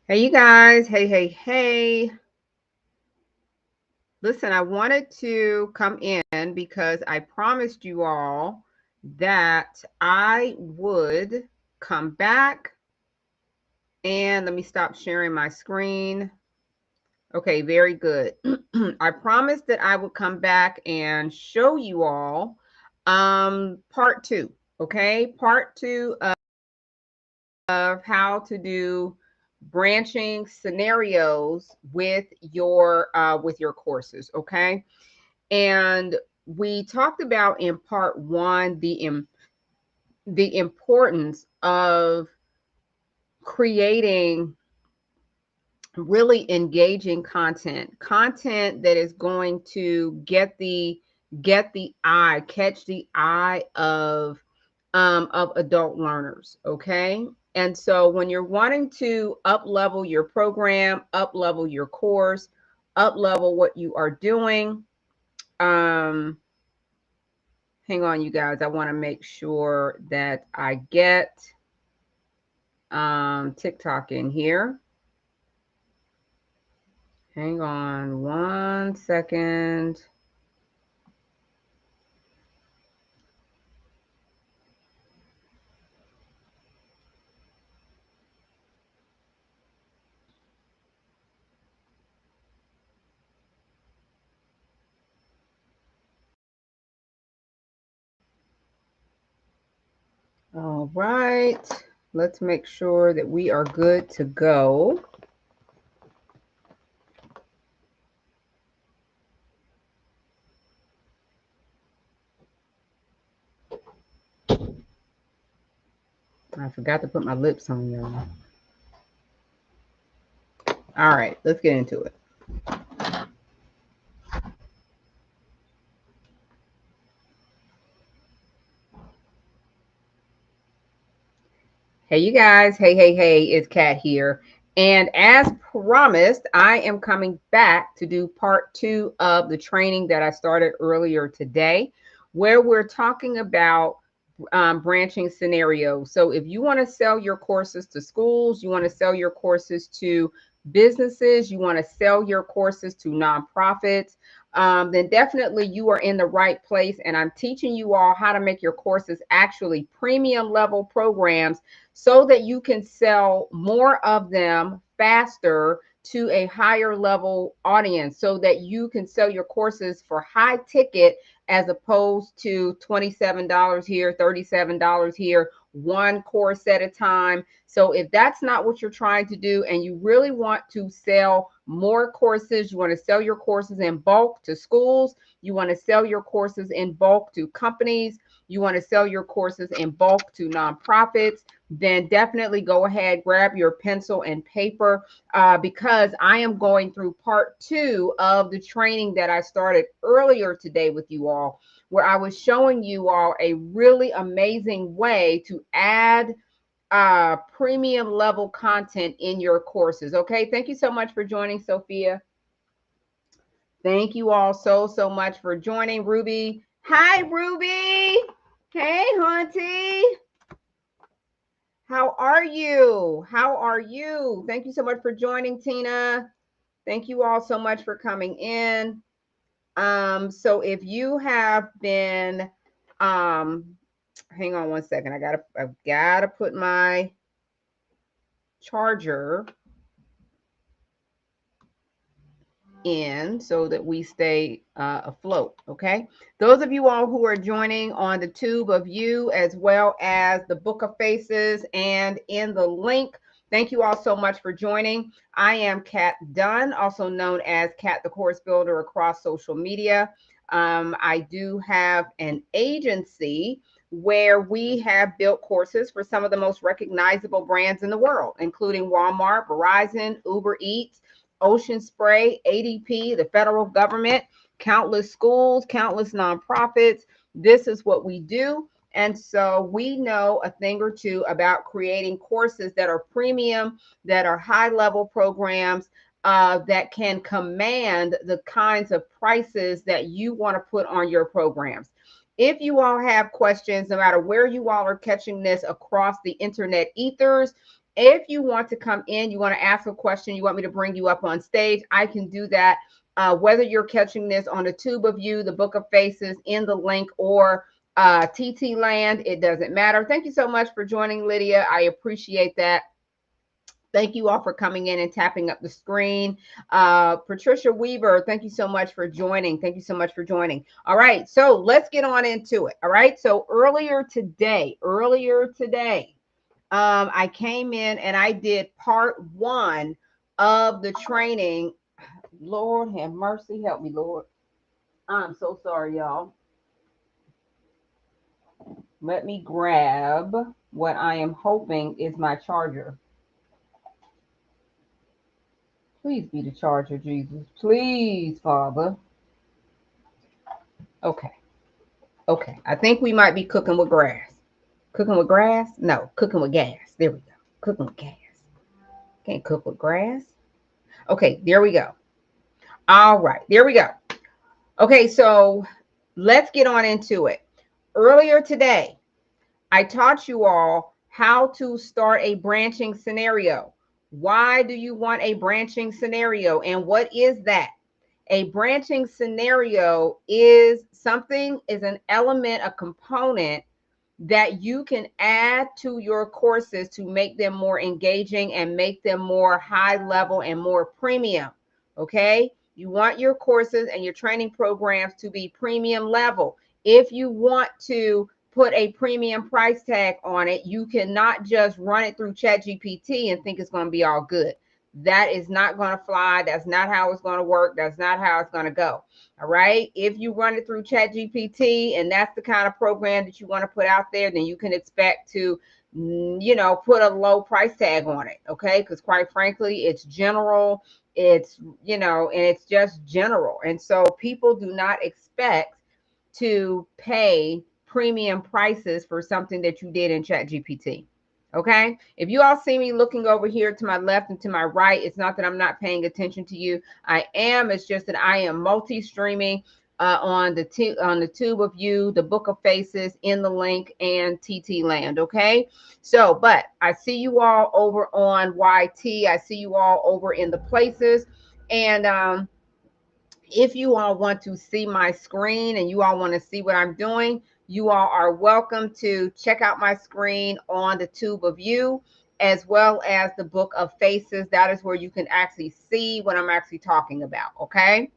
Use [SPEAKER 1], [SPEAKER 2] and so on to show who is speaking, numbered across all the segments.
[SPEAKER 1] Hey, you guys. Hey, hey, hey. Listen, I wanted to come in because I promised you all that I would come back. And let me stop sharing my screen. Okay, very good. I promised that I would come back and show you all part two. Okay, part two of how to do branching scenarios with your courses. Okay, and we talked about in part one the importance of creating really engaging content that is going to catch the eye of adult learners. Okay, and so when you're wanting to up level your program, up level your course, up level what you are doing, um hang on, you guys, I want to make sure that I get TikTok in here. Hang on 1 second. All right, let's make sure that we are good to go. I forgot to put my lips on, y'all. All right, let's get into it. Hey, you guys. Hey, hey, hey, it's Kat here. And as promised, I am coming back to do part two of the training that I started earlier today, where we're talking about branching scenarios. So if you want to sell your courses to schools, you want to sell your courses to businesses, you want to sell your courses to nonprofits, then definitely you are in the right place. And I'm teaching you all how to make your courses actually premium level programs so that you can sell more of them faster to a higher level audience, so that you can sell your courses for high ticket as opposed to $27 here, $37 here, one course at a time. So if that's not what you're trying to do and you really want to sell more courses, you want to sell your courses in bulk to schools, you want to sell your courses in bulk to companies, you want to sell your courses in bulk to nonprofits, then definitely go ahead, grab your pencil and paper, because I am going through part two of the training that I started earlier today with you all, where I was showing you all a really amazing way to add premium level content in your courses. Okay, thank you so much for joining, Sophia. Thank you all so much for joining. Ruby. Hi, Ruby. Hey, Hunty. How are you? How are you? Thank you so much for joining, Tina. Thank you all so much for coming in. So if you have been, hang on 1 second. I've gotta put my charger in so that we stay afloat. Okay. Those of you all who are joining on the tube of you, as well as the Book of Faces and in the link, thank you all so much for joining. I am Kat Dunn, also known as Kat the Course Builder across social media. I do have an agency where we have built courses for some of the most recognizable brands in the world, including Walmart, Verizon, Uber Eats, Ocean Spray, ADP, the federal government, countless schools, countless nonprofits. This is what we do. And so we know a thing or two about creating courses that are premium, that are high level programs, that can command the kinds of prices that you want to put on your programs. If you all have questions, no matter where you all are catching this across the internet ethers, If you want to come in, you want to ask a question, you want me to bring you up on stage, I can do that. Whether you're catching this on the Tube of You, the Book of Faces, in the link, or TT Land, it doesn't matter. Thank you so much for joining, Lydia. I appreciate that. Thank you all for coming in and tapping up the screen. Patricia Weaver, thank you so much for joining. Thank you so much for joining. All right, so let's get on into it. All right, so earlier today, I came in and I did part 1 of the training. Lord have mercy, help me, Lord. I'm so sorry, y'all. Let me grab what I am hoping is my charger. Please be the charger, Jesus. Please, Father. Okay. Okay. I think we might be cooking with grass. Cooking with grass? No, cooking with gas. There we go. Cooking with gas. Can't cook with grass. Okay, there we go. All right, there we go. Okay, so let's get on into it. Earlier today, I taught you all how to start a branching scenario. Why do you want a branching scenario? And what is that? A branching scenario is an element, a component that you can add to your courses to make them more engaging and make them more high level and more premium. Okay. You want your courses and your training programs to be premium level. If you want to put a premium price tag on it, you cannot just run it through ChatGPT and think it's going to be all good. That is not going to fly. That's not how it's going to work. That's not how it's going to go. All right. If you run it through ChatGPT and that's the kind of program that you want to put out there, then you can expect to, put a low price tag on it. Okay. Because quite frankly, it's general. It's, and it's just general. And so people do not expect to pay premium prices for something that you did in ChatGPT. Okay. If you all see me looking over here to my left and to my right, it's not that I'm not paying attention to you. I am. It's just that I am multi-streaming on the Tube of You, the Book of Faces, in the link, and TT Land. Okay. So, but I see you all over on YT. I see you all over in the places. And if you all want to see my screen and you all want to see what I'm doing, you all are welcome to check out my screen on the Tube of You, as well as the Book of Faces. That is where you can actually see what I'm actually talking about. Okay.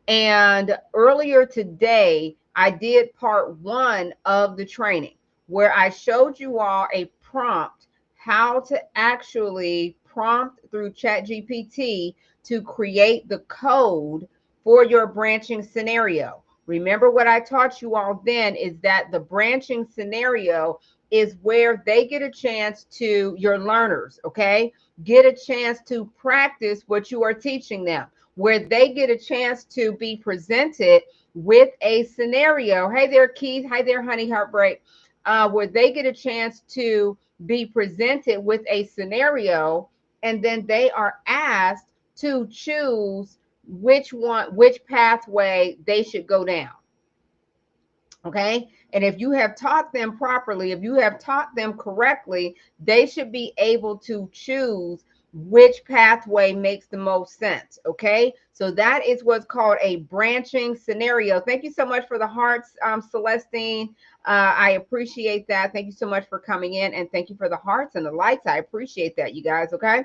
[SPEAKER 1] And earlier today, I did part 1 of the training where I showed you all a prompt, how to actually prompt through ChatGPT to create the code for your branching scenario. Remember what I taught you all then is that the branching scenario is where they get a chance to, your learners, okay, get a chance to practice what you are teaching them, where they get a chance to be presented with a scenario. Hey there, Keith. Hi there, Honey Heartbreak. Where they get a chance to be presented with a scenario, and then they are asked to choose which pathway they should go down. Okay. And if you have taught them properly, if you have taught them correctly, they should be able to choose which pathway makes the most sense. Okay. So that is what's called a branching scenario. Thank you so much for the hearts, Celestine. I appreciate that. Thank you so much for coming in, and thank you for the hearts and the lights. I appreciate that, you guys. Okay.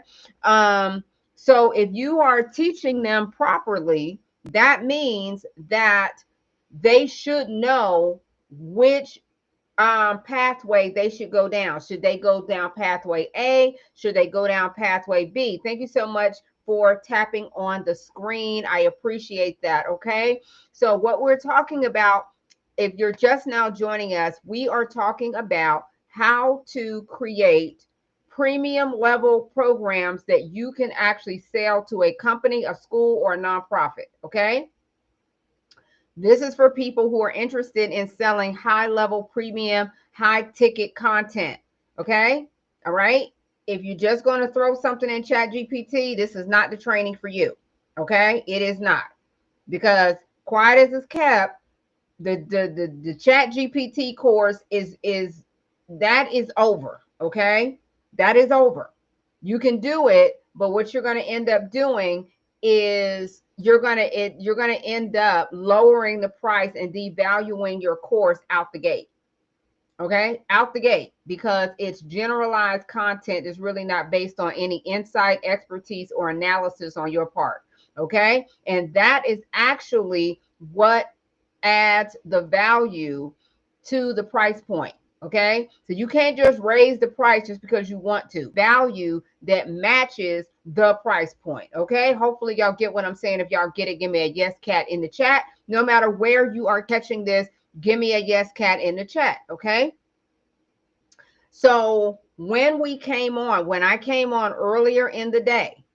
[SPEAKER 1] So if you are teaching them properly, that means that they should know which pathway they should go down. Should they go down pathway A? Should they go down pathway B? Thank you so much for tapping on the screen. I appreciate that. Okay. So what we're talking about, if you're just now joining us, we are talking about how to create premium level programs that you can actually sell to a company, a school, or a nonprofit. Okay. This is for people who are interested in selling high level premium, high ticket content. Okay. All right. If you're just going to throw something in ChatGPT, this is not the training for you. Okay. It is not, because quiet as it's kept, the ChatGPT course is over. Okay. That is over. You can do it, but what you're going to end up doing is you're going to end up lowering the price and devaluing your course out the gate. Okay, out the gate, because it's generalized content is really not based on any insight, expertise, or analysis on your part. Okay, and that is actually what adds the value to the price point. Okay, so you can't just raise the price just because you want to. Value that matches the price point. Okay, hopefully y'all get what I'm saying. If y'all get it, give me a yes cat in the chat. No matter where you are catching this, give me a yes cat in the chat. Okay, so when I came on earlier in the day,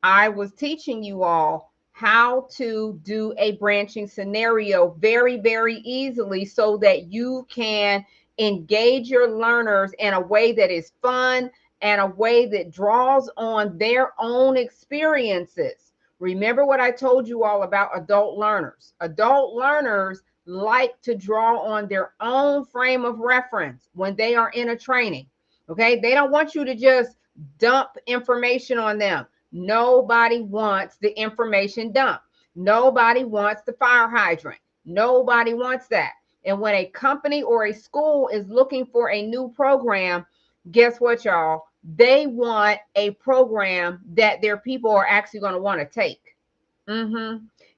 [SPEAKER 1] I was teaching you all how to do a branching scenario very, very easily so that you can engage your learners in a way that is fun and a way that draws on their own experiences. Remember what I told you all about adult learners. Adult learners like to draw on their own frame of reference when they are in a training. Okay, they don't want you to just dump information on them. Nobody wants the information dump. Nobody wants the fire hydrant. Nobody wants that. And when a company or a school is looking for a new program, guess what, y'all? They want a program that their people are actually going to want to take.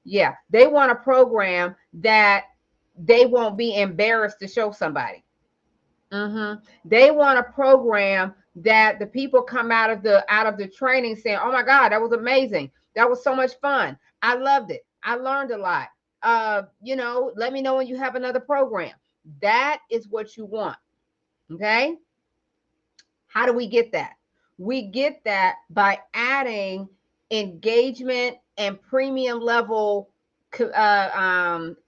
[SPEAKER 1] Yeah, they want a program that they won't be embarrassed to show somebody. They want a program that the people come out of the training saying, "Oh my God, that was amazing! That was so much fun! I loved it! I learned a lot." Let me know when you have another program. That is what you want. Okay. How do we get that? We get that by adding engagement and premium level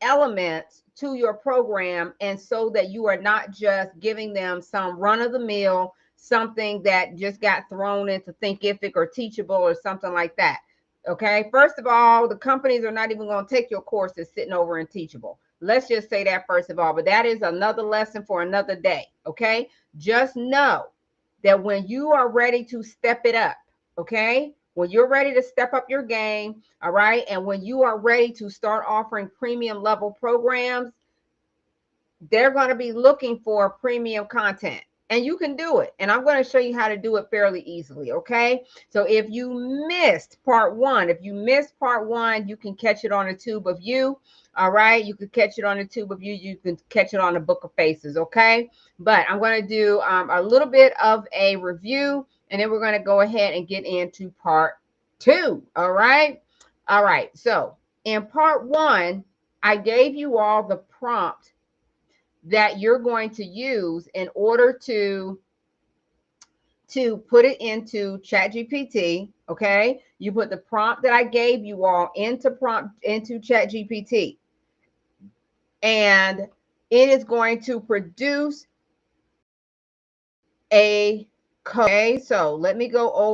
[SPEAKER 1] elements to your program, and so that you are not just giving them some run of the mill, something that just got thrown into Thinkific or Teachable or something like that. Okay, first of all, the companies are not even going to take your courses sitting over in Teachable. Let's just say that first of all, but that is another lesson for another day. Okay, just know that when you are ready to step it up, okay, when you're ready to step up your game, all right, and when you are ready to start offering premium level programs, they're going to be looking for premium content, and you can do it. And I'm going to show you how to do it fairly easily. Okay, so if you missed part one, you can catch it on a tube of you. All right, you can catch it on a tube of you can catch it on a book of faces. Okay, but I'm going to do a little bit of a review, and then we're going to go ahead and get into part two. All right, so in part one, I gave you all the prompt that you're going to use in order to put it into ChatGPT. Okay, you put the prompt that I gave you all into ChatGPT, and it is going to produce a code. Okay, so let me go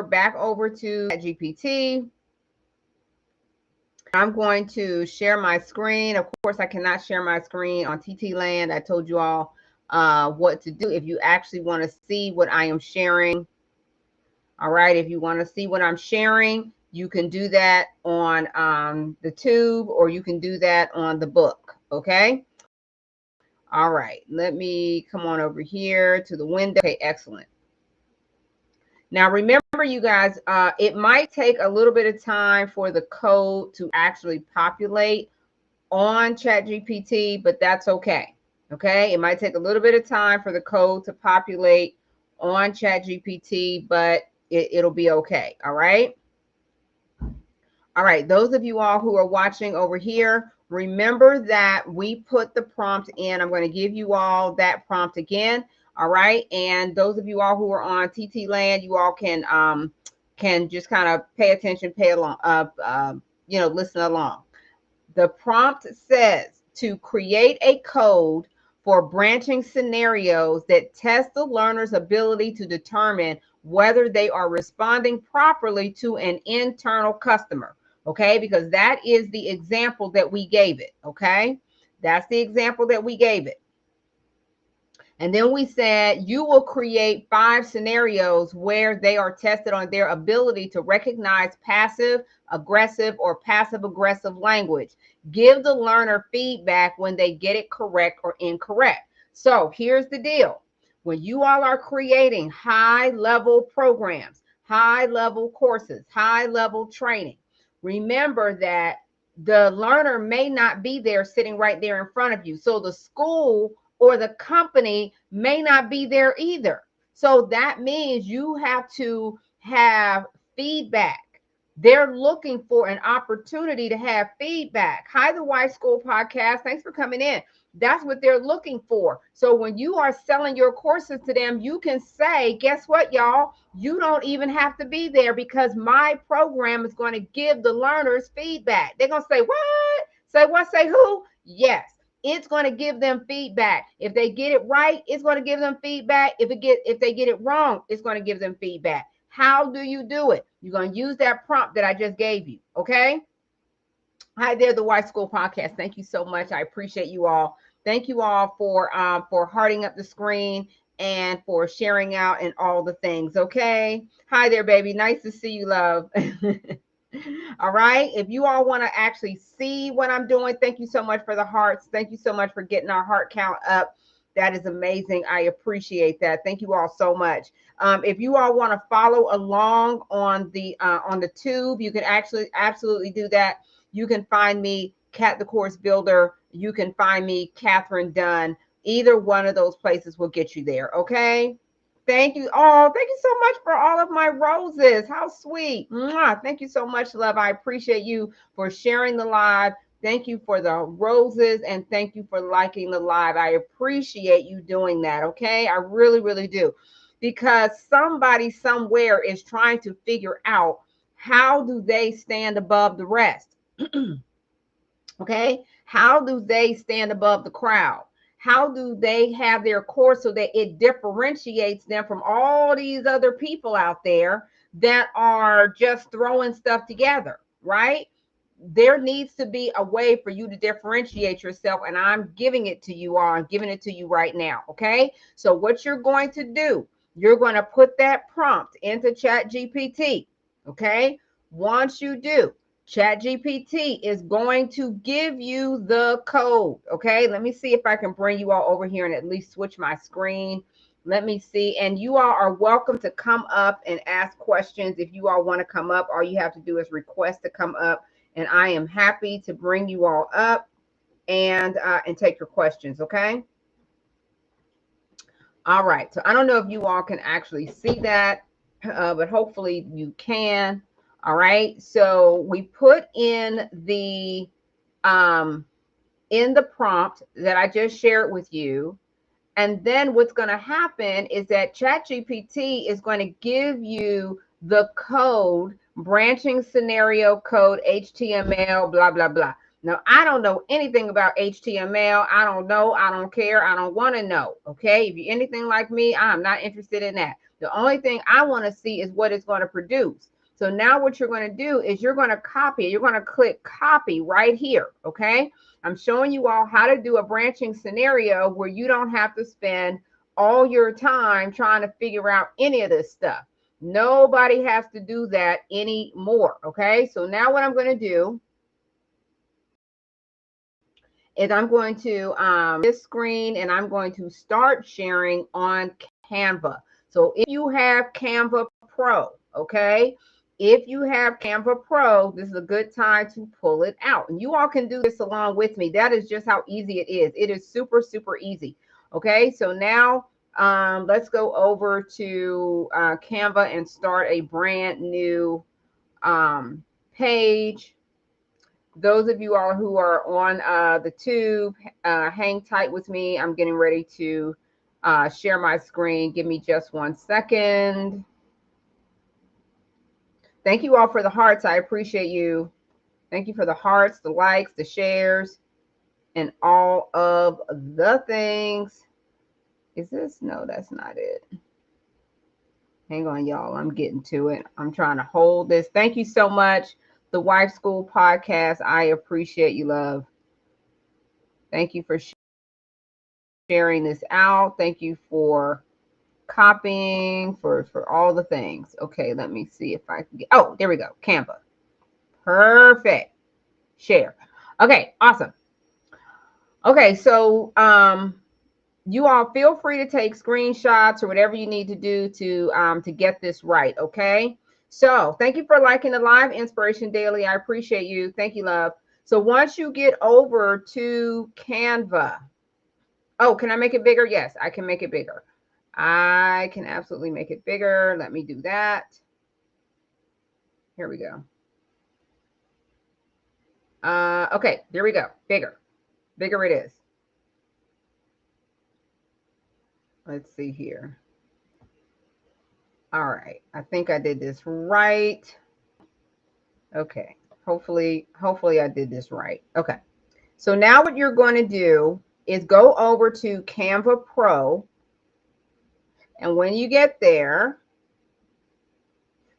[SPEAKER 1] back over to ChatGPT. I'm going to share my screen. Of course, I cannot share my screen on TT Land. I told you all what to do if you actually want to see what I am sharing. All right, if you want to see what I'm sharing, you can do that on the tube, or you can do that on the book. Okay. All right, let me come on over here to the window. Okay, excellent. Now, remember, you guys, it might take a little bit of time for the code to actually populate on ChatGPT, but that's okay. Okay, it might take a little bit of time for the code to populate on ChatGPT, but it'll be okay. All right. All right, those of you all who are watching over here, remember that we put the prompt in. I'm going to give you all that prompt again. All right, and those of you all who are on TT Land, you all can just kind of pay attention, listen along. The prompt says to create a code for branching scenarios that test the learner's ability to determine whether they are responding properly to an internal customer. Okay, because that is the example that we gave it. Okay, that's the example that we gave it. And then we said you will create 5 scenarios where they are tested on their ability to recognize passive aggressive or passive aggressive language. Give the learner feedback when they get it correct or incorrect. So here's the deal. When you all are creating high level programs, high level courses, high level training, remember that the learner may not be there sitting right there in front of you. So the school or the company may not be there either. So that means you have to have feedback. They're looking for an opportunity to have feedback. Hi, the Wife School Podcast. Thanks for coming in. That's what they're looking for. So when you are selling your courses to them, you can say, guess what, y'all? You don't even have to be there because my program is going to give the learners feedback. They're going to say, what? Say what? Say who? Yes. It's going to give them feedback. If they get it right, it's going to give them feedback. If they get it wrong, it's going to give them feedback. How do you do it? You're going to use that prompt that I just gave you. Okay. Hi there, the Wife School Podcast. Thank you so much. I appreciate you all. Thank you all for hearting up the screen and for sharing out and all the things. Okay. Hi there, baby. Nice to see you, love. All right. If you all want to actually see what I'm doing, thank you so much for the hearts. Thank you so much for getting our heart count up. That is amazing. I appreciate that. Thank you all so much. If you all want to follow along on the tube, you can actually absolutely do that. You can find me, Kat the Course Builder. You can find me, Catherine Dunn. Either one of those places will get you there. Okay. Thank you. Oh, thank you so much for all of my roses. How sweet. Mwah. Thank you so much, love. I appreciate you for sharing the live. Thank you for the roses and thank you for liking the live. I appreciate you doing that. Okay. I really, really do. Because somebody somewhere is trying to figure out how do they stand above the rest. Okay. How do they stand above the crowd? How do they have their course so that it differentiates them from all these other people out there that are just throwing stuff together, right? There needs to be a way for you to differentiate yourself, and I'm giving it to you all. I'm giving it to you right now. Okay. So what you're going to do, you're going to put that prompt into Chat GPT. Okay. Once you do, Chat GPT is going to give you the code. Okay. Let me see if I can bring you all over here and at least switch my screen. Let me see. And you all are welcome to come up and ask questions. If you all want to come up, all you have to do is request to come up. And I am happy to bring you all up and take your questions. Okay. All right. So I don't know if you all can actually see that, but hopefully you can. All right. So we put in the prompt that I just shared with you. And then what's going to happen is that ChatGPT is going to give you the code, branching scenario code, HTML, blah, blah, blah. Now, I don't know anything about HTML. I don't know. I don't care. I don't want to know. Okay. If you're anything like me, I'm not interested in that. The only thing I want to see is what it's going to produce. So now what you're going to do is you're going to copy it. You're going to click copy right here. Okay. I'm showing you all how to do a branching scenario where you don't have to spend all your time trying to figure out any of this stuff. Nobody has to do that anymore. Okay. So now what I'm going to do is I'm going to this screen and I'm going to start sharing on Canva. So if you have Canva Pro, okay, if you have Canva Pro, this is a good time to pull it out. And you all can do this along with me. That is just how easy it is. It is super, super easy. Okay, so now let's go over to Canva and start a brand new page. Those of you all who are on the tube, hang tight with me. I'm getting ready to share my screen. Give me just 1 second. Thank you all for the hearts. I appreciate you. Thank you for the hearts, the likes, the shares, and all of the things. Is this? No, that's not it. Hang on, y'all. I'm getting to it. I'm trying to hold this. Thank you so much. The Wife School Podcast. I appreciate you, love. Thank you for sharing. sharing this out. Thank you for copying, for all the things. Okay, let me see if I can get, oh, there we go, Canva. Perfect. Share. Okay, awesome. Okay, so you all feel free to take screenshots or whatever you need to do to get this right, okay? So thank you for liking the live Inspiration Daily. I appreciate you. Thank you, love. So once you get over to Canva, oh, can I make it bigger? Yes, I can make it bigger. I can absolutely make it bigger. Let me do that. Here we go. Okay, there we go. Bigger. Bigger it is. Let's see here. All right. I think I did this right. Okay. Hopefully I did this right. Okay. So now what you're going to do is go over to Canva Pro. And when you get there,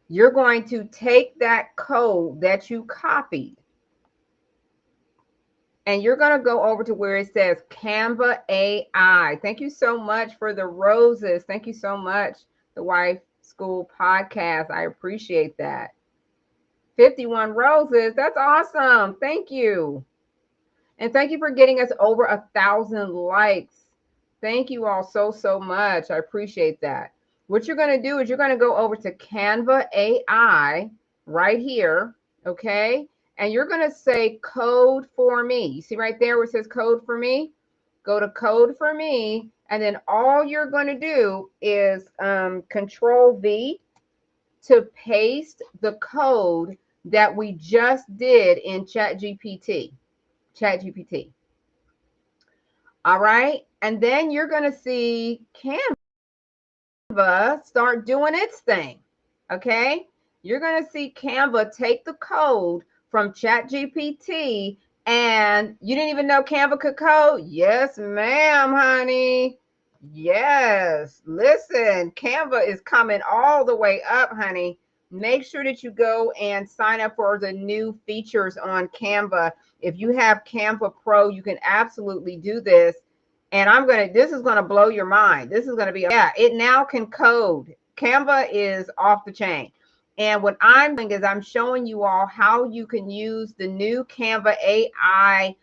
[SPEAKER 1] you're going to take that code that you copied. And you're going to go over to where it says Canva AI. Thank you so much for the roses. Thank you so much, the Wife School Podcast. I appreciate that. 51 roses. That's awesome. Thank you. And thank you for getting us over 1,000 likes. Thank you all so much. I appreciate that. What you're going to do is you're going to go over to Canva AI right here. Okay. And you're going to say code for me. You see right there where it says code for me? Go to code for me. And then all you're going to do is Control V to paste the code that we just did in ChatGPT. All right. And then you're going to see Canva start doing its thing. Okay. You're going to see Canva take the code from ChatGPT, and you didn't even know Canva could code? Yes, ma'am, honey. Yes. Listen, Canva is coming all the way up, honey. Make sure that you go and sign up for the new features on Canva. If you have Canva Pro, you can absolutely do this. And this is going to blow your mind. This is going to be, yeah, it now can code. Canva is off the chain. And what I'm doing is I'm showing you all how you can use the new Canva AI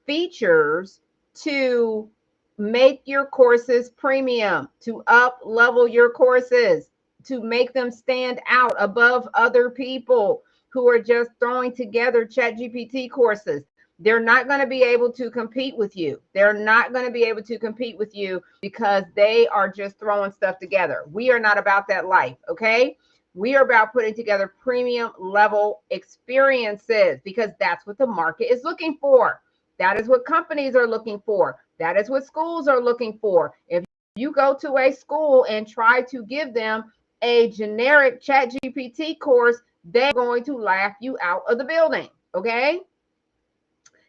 [SPEAKER 1] features to make your courses premium, to up level your courses, to make them stand out above other people who are just throwing together ChatGPT courses. They're not going to be able to compete with you. They're not going to be able to compete with you because they are just throwing stuff together. We are not about that life, okay? We are about putting together premium level experiences because that's what the market is looking for. That is what companies are looking for. That is what schools are looking for. If you go to a school and try to give them a generic ChatGPT course, they're going to laugh you out of the building, okay?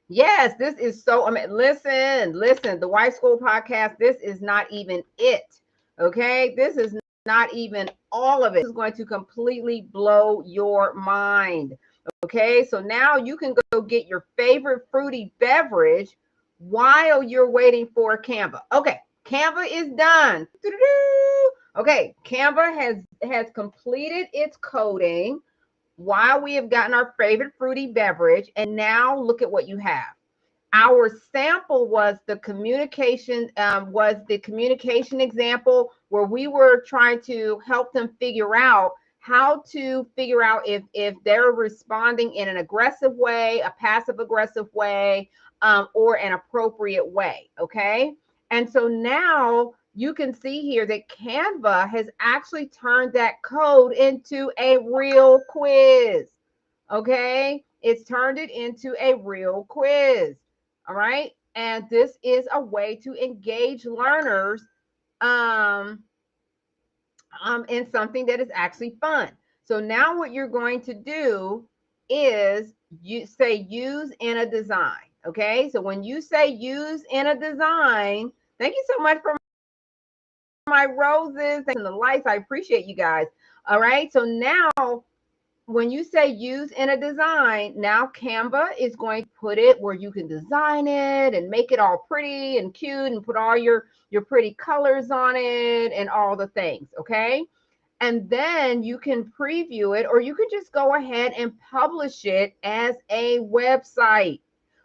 [SPEAKER 1] Yes, this is so, listen, the Wife School Podcast, this is not even it, okay? This is not even all of it. This is going to completely blow your mind, okay? So now you can go get your favorite fruity beverage while you're waiting for Canva. Okay, Canva is done. Okay, Canva has completed its coding while we have gotten our favorite fruity beverage. And now look at what you have. Our sample was the communication example where we were trying to help them figure out how to figure out if they're responding in an aggressive way, a passive aggressive way, or an appropriate way. Okay. And so now you can see here that Canva has actually turned that code into a real quiz. Okay. It's turned it into a real quiz. All right. And this is a way to engage learners in something that is actually fun. So now what you're going to do is you say use in a design. Okay. So when you say use in a design, thank you so much for my roses and the lights. I appreciate you guys. All right. So now when you say use in a design, now Canva is going to put it where you can design it and make it all pretty and cute and put all your pretty colors on it and all the things, okay? And then you can preview it, or you can just go ahead and publish it as a website.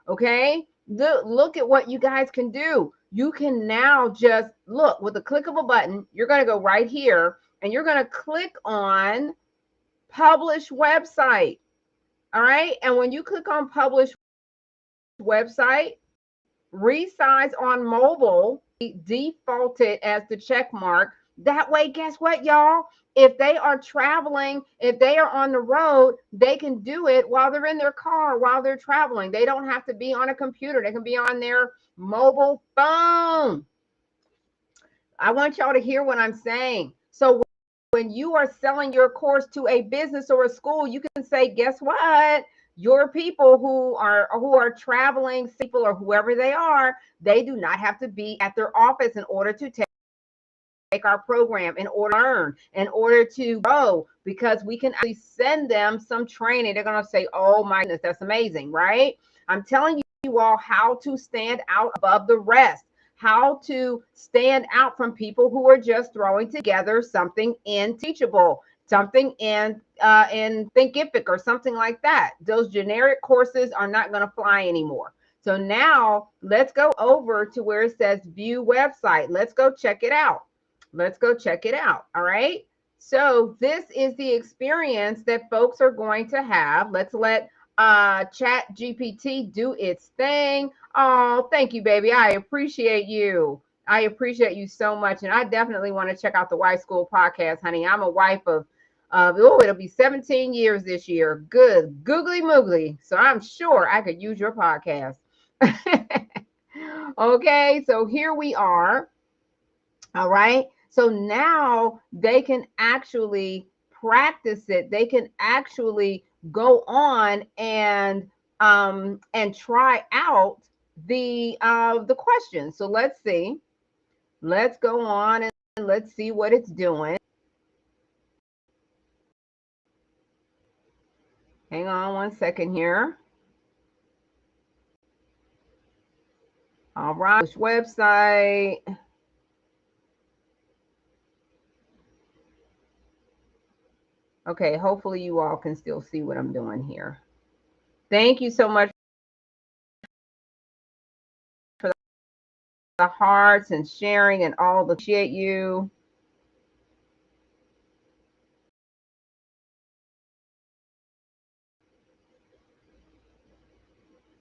[SPEAKER 1] Okay, look at what you guys can do. You can now just look with a click of a button. You're going to go right here and you're going to click on publish website. All right, and when you click on publish website, resize on mobile, default it as the check mark. That way, guess what, y'all? If they are traveling, if they are on the road, they can do it while they're in their car, while they're traveling. They don't have to be on a computer. They can be on their mobile phone. I want y'all to hear what I'm saying. So when you are selling your course to a business or a school, you can say, guess what? Your people who are traveling, people or whoever they are, they do not have to be at their office in order to take our program, in order to learn, in order to grow, because we can actually send them some training. They're going to say, oh my goodness, that's amazing, right? I'm telling you all how to stand out above the rest, how to stand out from people who are just throwing together something in Teachable, something in Thinkific or something like that. Those generic courses are not going to fly anymore. So now let's go over to where it says view website. Let's go check it out. Let's go check it out. All right. So this is the experience that folks are going to have. Let's let Chat GPT do its thing. Oh, thank you, baby. I appreciate you. I appreciate you so much. And I definitely want to check out the Wife School podcast, honey. I'm a wife of it'll be 17 years this year. Good googly moogly. So I'm sure I could use your podcast. Okay, so here we are. All right. So now they can actually practice it. They can actually go on and try out the questions. So let's see. Let's go on and let's see what it's doing. Hang on one second here. All right, website. Okay, hopefully you all can still see what I'm doing here. Thank you so much for the hearts and sharing and all the appreciate you.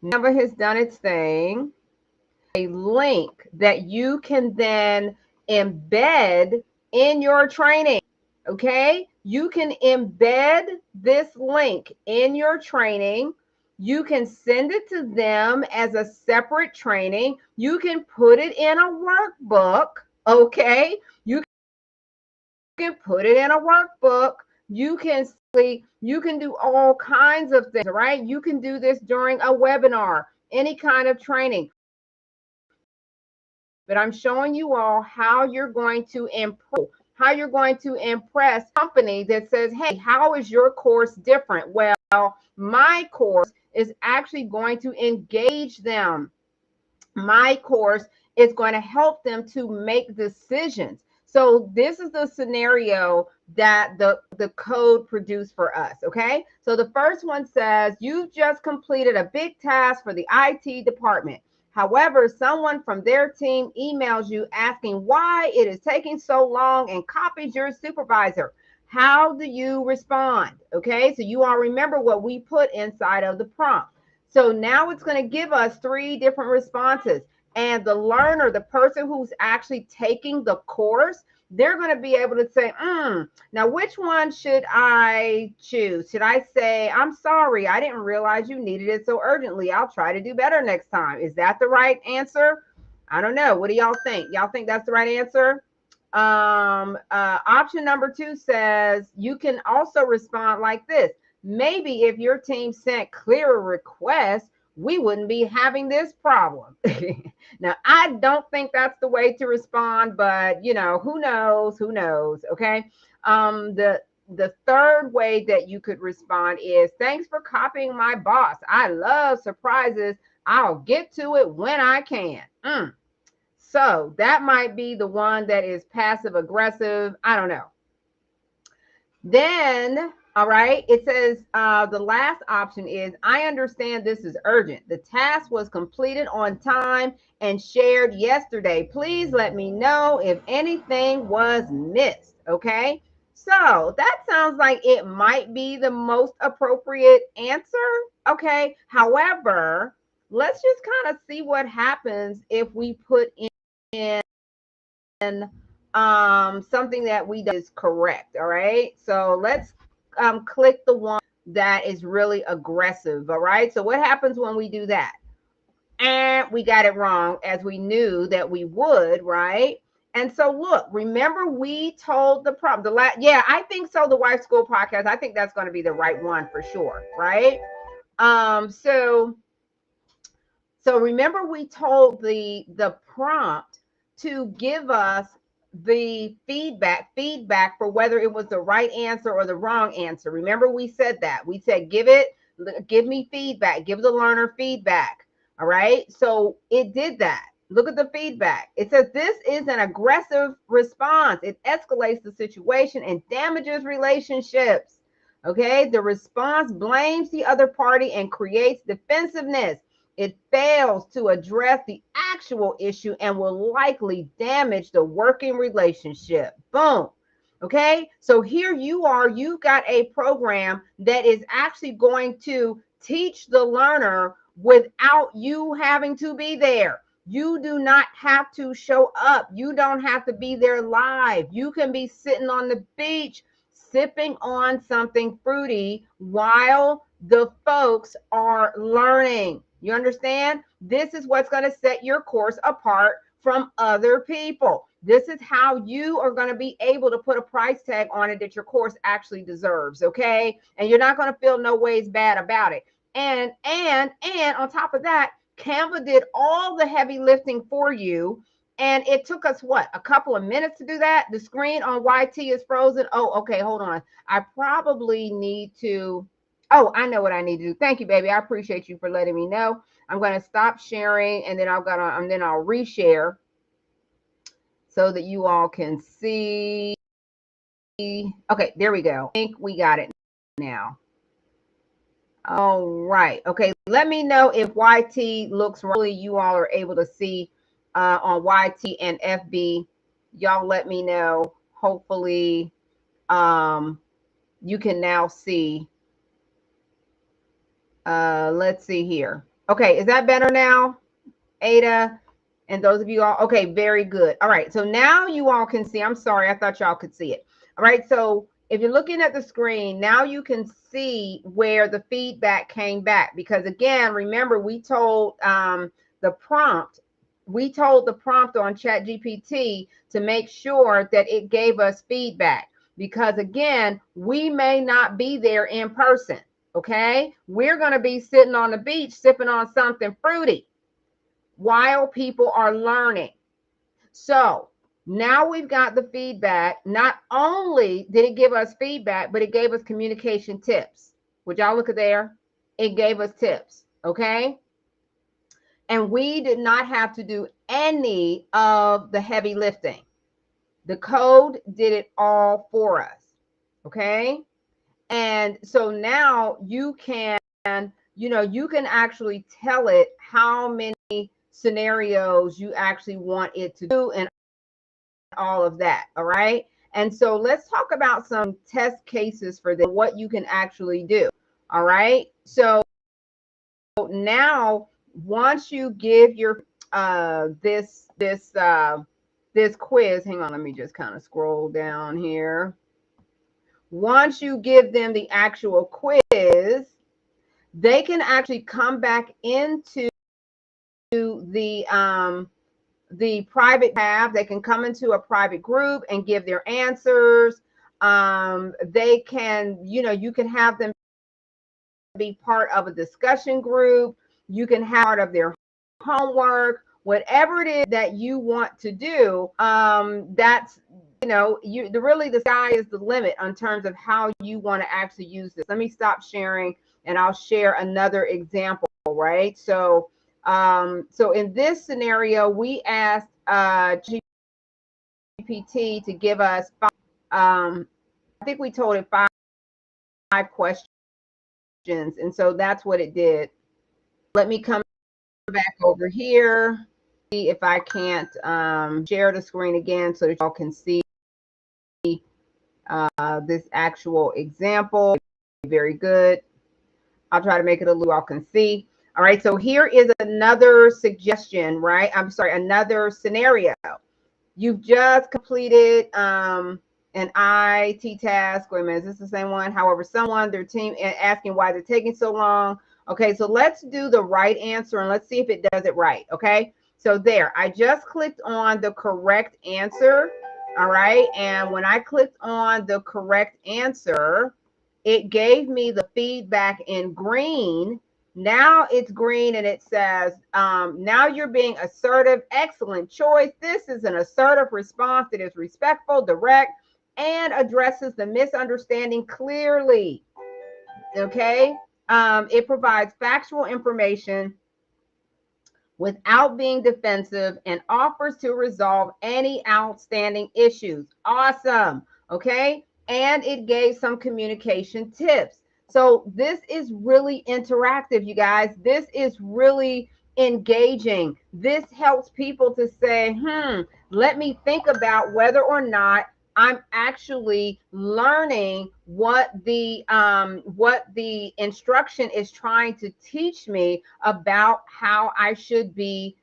[SPEAKER 1] Canva has done its thing. A link that you can then embed in your training. Okay, you can embed this link in your training. You can send it to them as a separate training. You can put it in a workbook. Okay, you can put it in a workbook. You can do all kinds of things, right? You can do this during a webinar, any kind of training. But I'm showing you all how you're going to improve, how you're going to impress a company that says, hey, how is your course different? Well, my course is actually going to engage them. My course is going to help them to make decisions. So this is the scenario that the code produced for us, okay? So the first one says, you've just completed a big task for the IT department. However, someone from their team emails you asking why it is taking so long and copies your supervisor. How do you respond? Okay, so you all remember what we put inside of the prompt. So now it's going to give us 3 different responses. And the learner, the person who's actually taking the course, they're going to be able to say, now which one should I choose? Should I say, I'm sorry, I didn't realize you needed it so urgently. I'll try to do better next time. Is that the right answer? I don't know. What do y'all think? Y'all think that's the right answer? Option number 2 says you can also respond like this. Maybe if your team sent clearer requests, we wouldn't be having this problem. Now, I don't think that's the way to respond, but you know, who knows? Who knows? Okay. the third way that you could respond is, thanks for copying my boss. I love surprises. I'll get to it when I can. So that might be the one that is passive aggressive. I don't know. Then, all right, it says the last option is, I understand this is urgent. The task was completed on time and shared yesterday. Please let me know if anything was missed. Okay, so that sounds like it might be the most appropriate answer. Okay, however, let's just kind of see what happens if we put in something that we do is correct. All right, so let's click the one that is really aggressive. All right, so what happens when we do that? And we got it wrong, as we knew that we would, right? And so look, remember we told the problem, yeah, I think so, the Wife School podcast, I think that's going to be the right one for sure, right? So remember we told the prompt to give us the feedback for whether it was the right answer or the wrong answer. Remember we said that. We said give me feedback, give the learner feedback. All right? So it did that. Look at the feedback. It says this is an aggressive response. It escalates the situation and damages relationships. Okay? The response blames the other party and creates defensiveness. It fails to address the actual issue and will likely damage the working relationship. Boom. Okay, so here you are, you got a program that is actually going to teach the learner without you having to be there. You do not have to show up. You don't have to be there live. You can be sitting on the beach sipping on something fruity while the folks are learning. You understand? This is what's going to set your course apart from other people. This is how you are going to be able to put a price tag on it that your course actually deserves, okay? And you're not going to feel no ways bad about it. And on top of that, Canva did all the heavy lifting for you. And it took us what, a couple of minutes to do that? The screen on YT is frozen. Oh, okay, hold on. I probably need to, oh, I know what I need to do. Thank you, baby. I appreciate you for letting me know. I'm going to stop sharing and then I'll reshare so that you all can see. Okay, there we go. I think we got it now. All right. Okay, let me know if YT looks really, you all are able to see on YT and FB. Y'all let me know. Hopefully you can now see. Let's see here. Okay, is that better now, Ada? And those of you all, okay, very good. All right, so now you all can see. I'm sorry, I thought y'all could see it. All right, so if you're looking at the screen, now you can see where the feedback came back. Because again, remember we told the prompt on ChatGPT to make sure that it gave us feedback. Because again, we may not be there in person, okay? We're going to be sitting on the beach sipping on something fruity while people are learning. So now we've got the feedback. Not only did it give us feedback, but it gave us communication tips. Would y'all look at there? It gave us tips, okay? And we did not have to do any of the heavy lifting. The code did it all for us, okay? And so now you can, you can actually tell it how many scenarios you actually want it to do and all of that. All right. And so let's talk about some test cases for this, what you can actually do. All right. So now once you give your this quiz, hang on, let me just kind of scroll down here. Once you give them the actual quiz, they can actually come back into the private tab. They can come into a private group and give their answers. They can, you can have them be part of a discussion group. You can have part of their homework, whatever it is that you want to do. really the sky is the limit in terms of how you want to actually use this. Let me stop sharing and I'll share another example, right? So in this scenario, we asked GPT to give us I think we told it five questions, and so that's what it did. Let me come back over here, see if I can't share the screen again so that y'all can see this actual example. Very good. I'll try to make it a little y'all can see. All right, so here is another suggestion, right? I'm sorry, another scenario. You've just completed an IT task. Wait a minute, is this the same one? However, someone, their team, asking why they're taking so long. Okay, so let's do the right answer and let's see if it does it right. Okay, so there, I just clicked on the correct answer. All right, and when I clicked on the correct answer, it gave me the feedback in green. Now it's green and it says, now you're being assertive, excellent choice. This is an assertive response that is respectful, direct, and addresses the misunderstanding clearly. Okay. It provides factual information without being defensive and offers to resolve any outstanding issues. Awesome. Okay. And it gave some communication tips. So this is really interactive, you guys. This is really engaging. This helps people to say, let me think about whether or not I'm actually learning what the instruction is trying to teach me about how I should be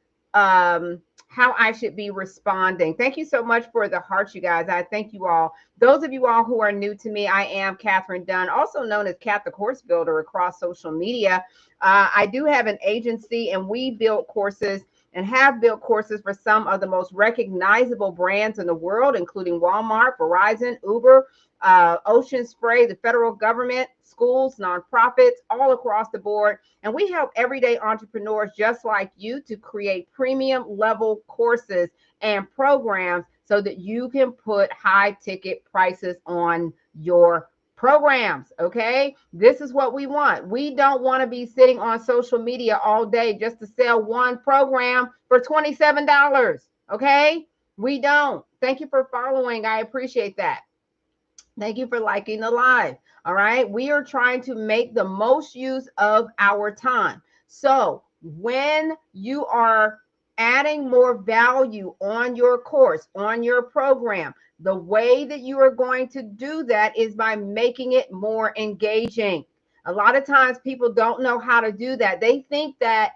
[SPEAKER 1] responding. Thank you so much for the hearts, you guys. I thank you all. Those of you all who are new to me, I am Catherine Dunn, also known as Cat the Course Builder across social media. I do have an agency and we build courses and have built courses for some of the most recognizable brands in the world, including Walmart, Verizon, Uber, Ocean Spray, the federal government, schools, nonprofits, all across the board. And we help everyday entrepreneurs just like you to create premium level courses and programs so that you can put high ticket prices on your programs. Okay, this is what we want. We don't want to be sitting on social media all day just to sell one program for $27. Okay, we don't. Thank you for following. I appreciate that. Thank you for liking the live. All right, we are trying to make the most use of our time. So when you are adding more value on your course, on your program, the way that you are going to do that is by making it more engaging. A lot of times people don't know how to do that. They think that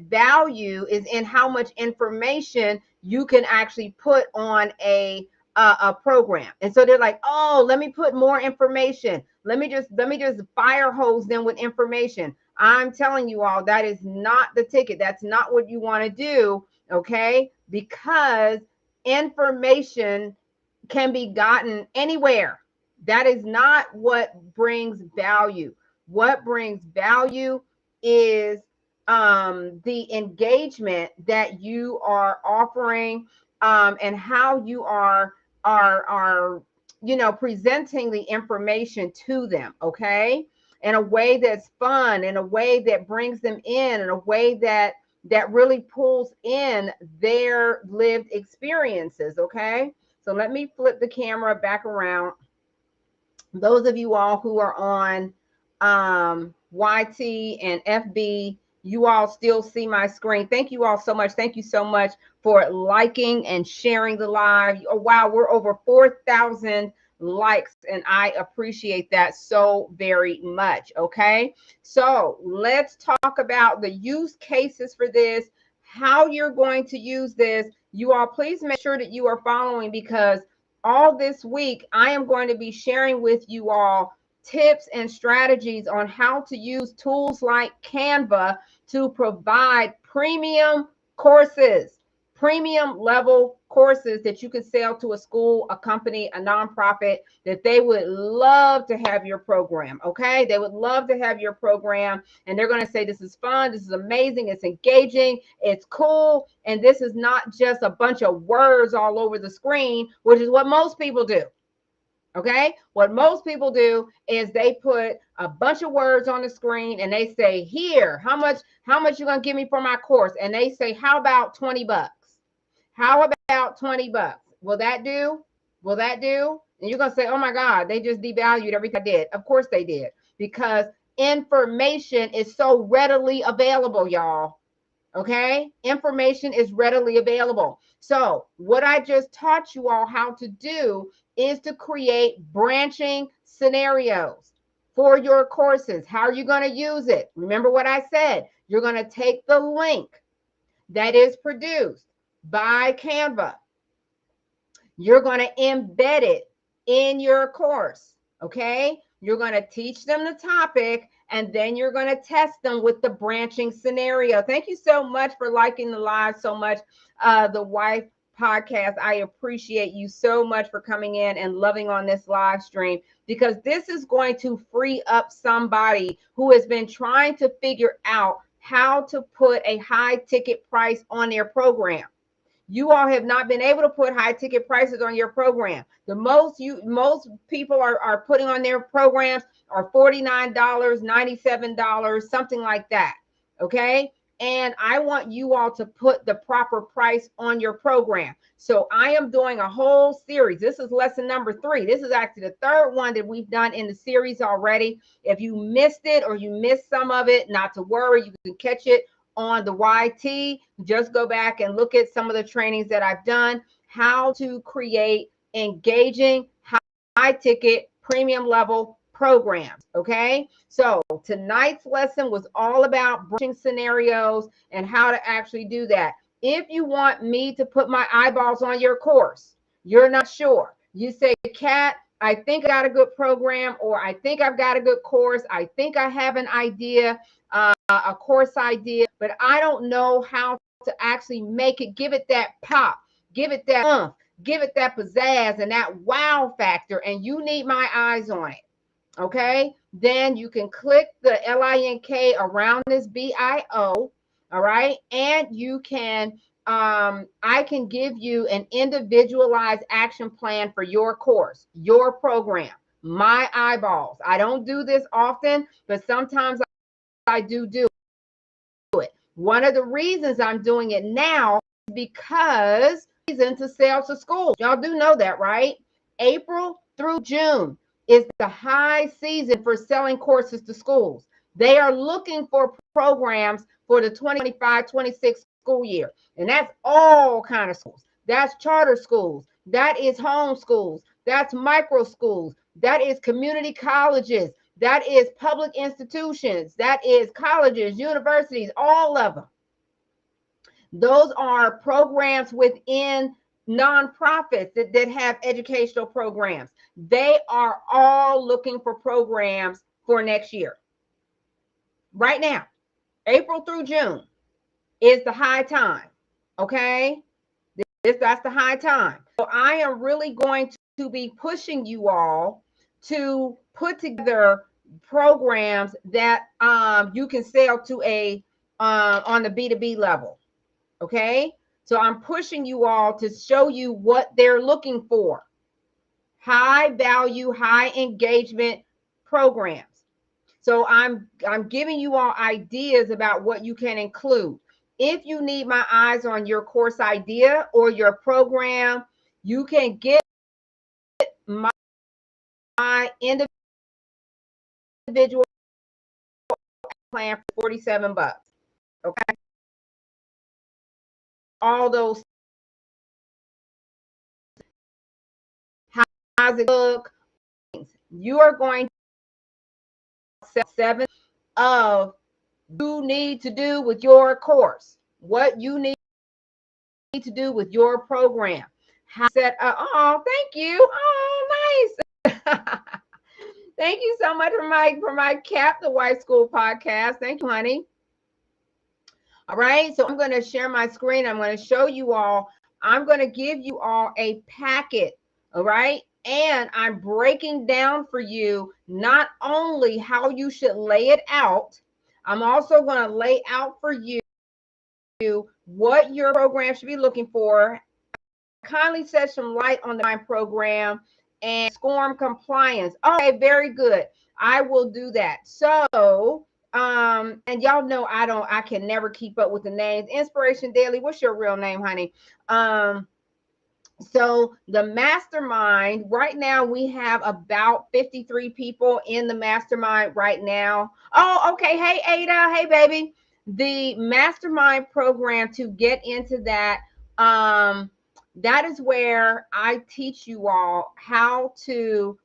[SPEAKER 1] value is in how much information you can actually put on a program. And so they're like, oh, let me put more information. Let me just fire hose them with information. I'm telling you all, that is not the ticket. That's not what you want to do. Okay. Because information can be gotten anywhere. That is not what brings value. What brings value is the engagement that you are offering, and how you are presenting the information to them, okay, in a way that's fun, in a way that brings them in a way that really pulls in their lived experiences. Okay, so let me flip the camera back around. Those of you all who are on YT and FB, you all still see my screen. Thank you all so much. Thank you so much for liking and sharing the live. Oh, wow, we're over 4,000 likes, and I appreciate that so very much. Okay, so let's talk about the use cases for this, how you're going to use this. You all, please make sure that you are following, because all this week I am going to be sharing with you all tips and strategies on how to use tools like Canva to provide premium courses. premium level courses that you can sell to a school, a company, a nonprofit, that they would love to have your program. Okay. They would love to have your program, and they're going to say, this is fun. This is amazing. It's engaging. It's cool. And this is not just a bunch of words all over the screen, which is what most people do. Okay. What most people do is they put a bunch of words on the screen and they say, here, how much you going to give me for my course? And they say, how about 20 bucks? How about 20 bucks? Will that do? Will that do? And you're going to say, oh my God, they just devalued everything I did. Of course they did, because information is so readily available, y'all. Okay. Information is readily available. So what I just taught you all how to do is to create branching scenarios for your courses. How are you going to use it? Remember what I said. You're going to take the link that is produced by Canva. You're going to embed it in your course. Okay. You're going to teach them the topic, and then you're going to test them with the branching scenario. Thank you so much for liking the live so much. The Wife Podcast. I appreciate you so much for coming in and loving on this live stream, because this is going to free up somebody who has been trying to figure out how to put a high ticket price on their program. You all have not been able to put high ticket prices on your program. The most people are putting on their programs are $49, $97, something like that. Okay. And I want you all to put the proper price on your program. So I am doing a whole series. This is lesson number 3. This is actually the 3rd one that we've done in the series already. If you missed it or you missed some of it, not to worry, you can catch it on the YT. Just go back and look at some of the trainings that I've done, how to create engaging, high ticket, premium level programs. Okay. So tonight's lesson was all about branching scenarios and how to actually do that. If you want me to put my eyeballs on your course, you're not sure. You say, Kat, I think I got a good program, or I think I've got a good course. I think I have an idea, a course idea, but I don't know how to actually make it, give it that pop, give it that give it that pizzazz and that wow factor, and you need my eyes on it. Okay, then you can click the link around this bio. All right, and you can I can give you an individualized action plan for your course, your program, my eyeballs. I don't do this often, but sometimes I do it. One of the reasons I'm doing it now is because to sell to schools. Y'all do know that, right? April through June is the high season for selling courses to schools. They are looking for programs for the 25-26 school year. And that's all kind of schools. That's charter schools. That is home schools. That's micro schools. That is community colleges. That is public institutions. That is colleges, universities, all of them. Those are programs within nonprofits that have educational programs. They are all looking for programs for next year. Right now, April through June is the high time. Okay? That's the high time. So I am really going to be pushing you all to put together programs that you can sell to a on the B2B level. Okay, so I'm pushing you all to show you what they're looking for. High value, high engagement programs. So I'm giving you all ideas about what you can include. If you need my eyes on your course idea or your program, you can get my individual plan for 47 bucks. Okay. All those. How's it look? You are going to 7 of you need to do with your course, what you need to do with your program. How set up. Oh, thank you. Oh, nice. Thank you so much for my Cap the White School podcast. Thank you, honey. All right, so I'm going to share my screen. I'm going to show you all. I'm going to give you all a packet. All right, and I'm breaking down for you not only how you should lay it out, I'm also going to lay out for you what your program should be looking for. Kindly shed some light on the program and SCORM compliance. Okay, very good. I will do that. So, and y'all know I can never keep up with the names. Inspiration Daily, what's your real name, honey? So the mastermind right now, we have about 53 people in the mastermind right now. Oh, okay. Hey, Ada. Hey, baby. The mastermind program, to get into that, that is where I teach you all how to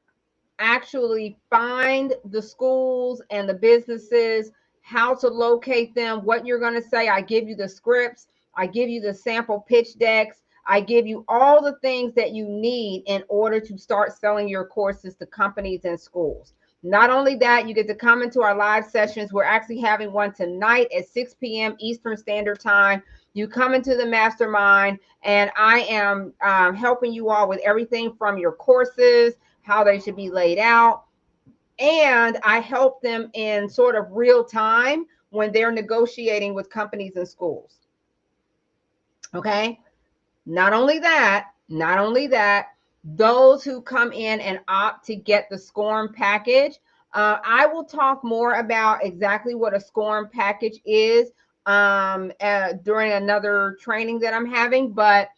[SPEAKER 1] actually find the schools and the businesses, how to locate them, what you're going to say. I give you the scripts, I give you the sample pitch decks, I give you all the things that you need in order to start selling your courses to companies and schools. Not only that, you get to come into our live sessions. We're actually having one tonight at 6 p.m. Eastern Standard Time. You come into the mastermind, and I am helping you all with everything from your courses, how they should be laid out. And I help them in sort of real time when they're negotiating with companies and schools. Okay. Not only that, those who come in and opt to get the SCORM package, I will talk more about exactly what a SCORM package is during another training that I'm having. But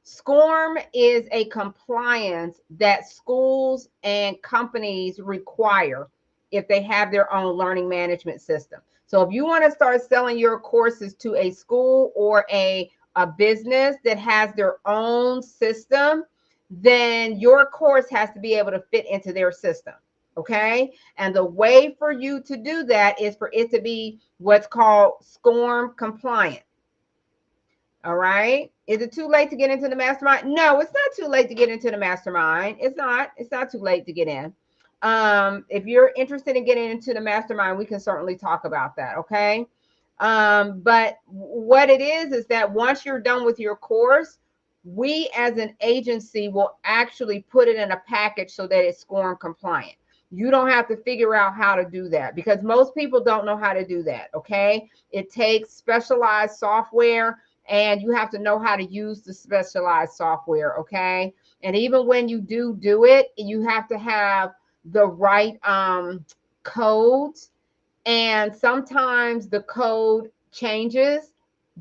[SPEAKER 1] SCORM is a compliance that schools and companies require if they have their own learning management system. So if you want to start selling your courses to a school or a business that has their own system, then your course has to be able to fit into their system. Okay. And the way for you to do that is for it to be what's called SCORM compliant. All right. Is it too late to get into the mastermind? No, it's not too late to get into the mastermind. It's not too late to get in. If you're interested in getting into the mastermind, we can certainly talk about that. Okay. But what it is that once you're done with your course, we as an agency will actually put it in a package so that it's SCORM compliant. You don't have to figure out how to do that because most people don't know how to do that. Okay. It takes specialized software, and you have to know how to use the specialized software. Okay. And even when you do it, you have to have the right codes, and sometimes the code changes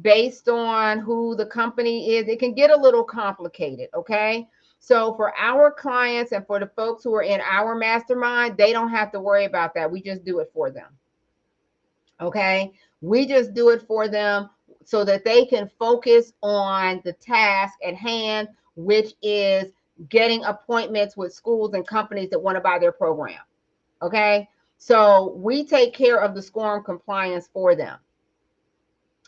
[SPEAKER 1] based on who the company is. It can get a little complicated. Okay. So for our clients and for the folks who are in our mastermind, they don't have to worry about that. We just do it for them. Okay. We just do it for them so that they can focus on the task at hand, which is getting appointments with schools and companies that want to buy their program. Okay. So we take care of the SCORM compliance for them.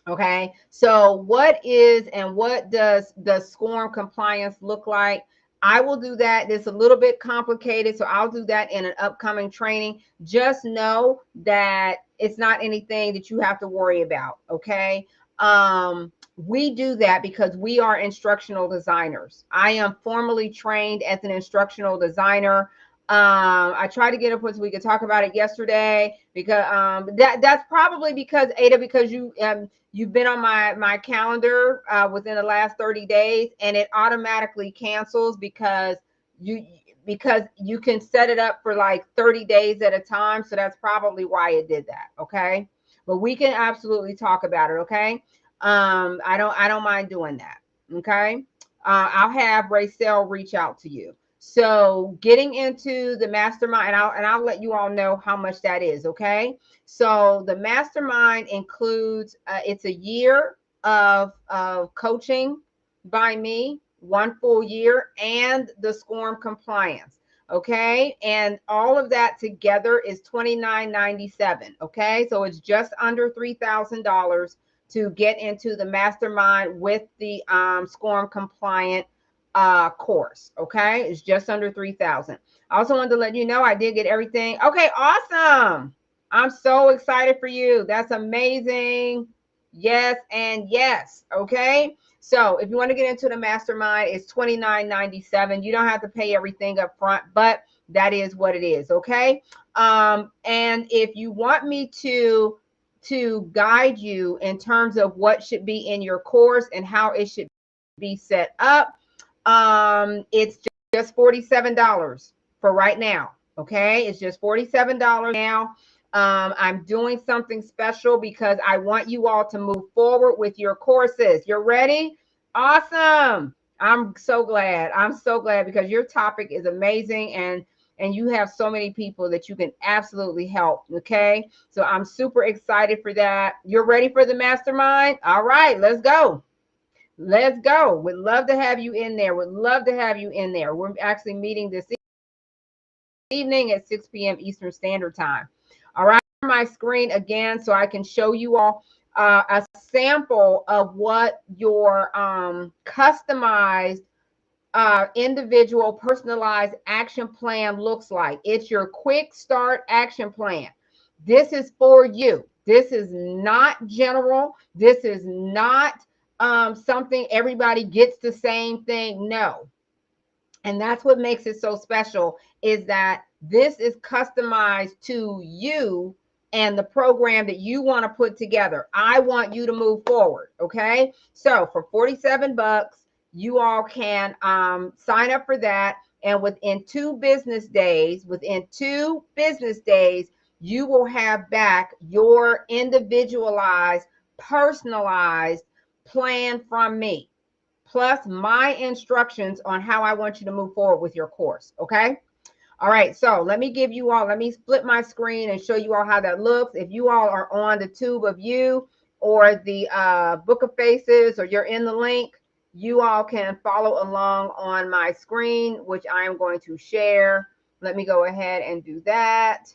[SPEAKER 1] Okay. So what does the SCORM compliance look like? I will do that. It's a little bit complicated, so I'll do that in an upcoming training. Just know that it's not anything that you have to worry about. Okay. We do that because we are instructional designers. I am formally trained as an instructional designer. I tried to get up so we could talk about it yesterday because that's probably because Ada, because you've been on my calendar within the last 30 days, and it automatically cancels because you can set it up for like 30 days at a time. So that's probably why it did that. Okay. But we can absolutely talk about it. Okay. I don't mind doing that. Okay. I'll have Racel reach out to you. So getting into the mastermind, and I'll let you all know how much that is. Okay. So the mastermind includes, it's a year of coaching by me, 1 full year, and the SCORM compliance. Okay. And all of that together is $29.97. Okay. So it's just under $3,000 to get into the mastermind with the SCORM compliant course. Okay. It's just under 3,000. I also wanted to let you know I did get everything. Okay. Awesome. I'm so excited for you. That's amazing. Yes, and yes. Okay. So if you want to get into the mastermind, it's $29.97. You don't have to pay everything up front, but that is what it is. Okay. And if you want me to guide you in terms of what should be in your course and how it should be set up, it's just $47 for right now. Okay, it's just $47 now. I'm doing something special because I want you all to move forward with your courses. You're ready? Awesome. I'm so glad. I'm so glad because your topic is amazing, and you have so many people that you can absolutely help. Okay, so I'm super excited for that. You're ready for the mastermind? All right, let's go. Let's go. Would love to have you in there. Would love to have you in there. We're actually meeting this evening at 6 p.m. Eastern Standard Time. All right, my screen again so I can show you all a sample of what your customized individual personalized action plan looks like. It's your quick start action plan. This is for you. This is not general. This is not something everybody gets the same thing. No. And that's what makes it so special, is that this is customized to you and the program that you want to put together. I want you to move forward. Okay. So for 47 bucks, you all can sign up for that. And within 2 business days, you will have back your individualized, personalized plan from me, plus my instructions on how I want you to move forward with your course. Okay. All right. So let me let me split my screen and show you all how that looks. If you all are on the Tube of You or the Book of Faces, or you're in the link, you all can follow along on my screen, which I am going to share. Let me go ahead and do that.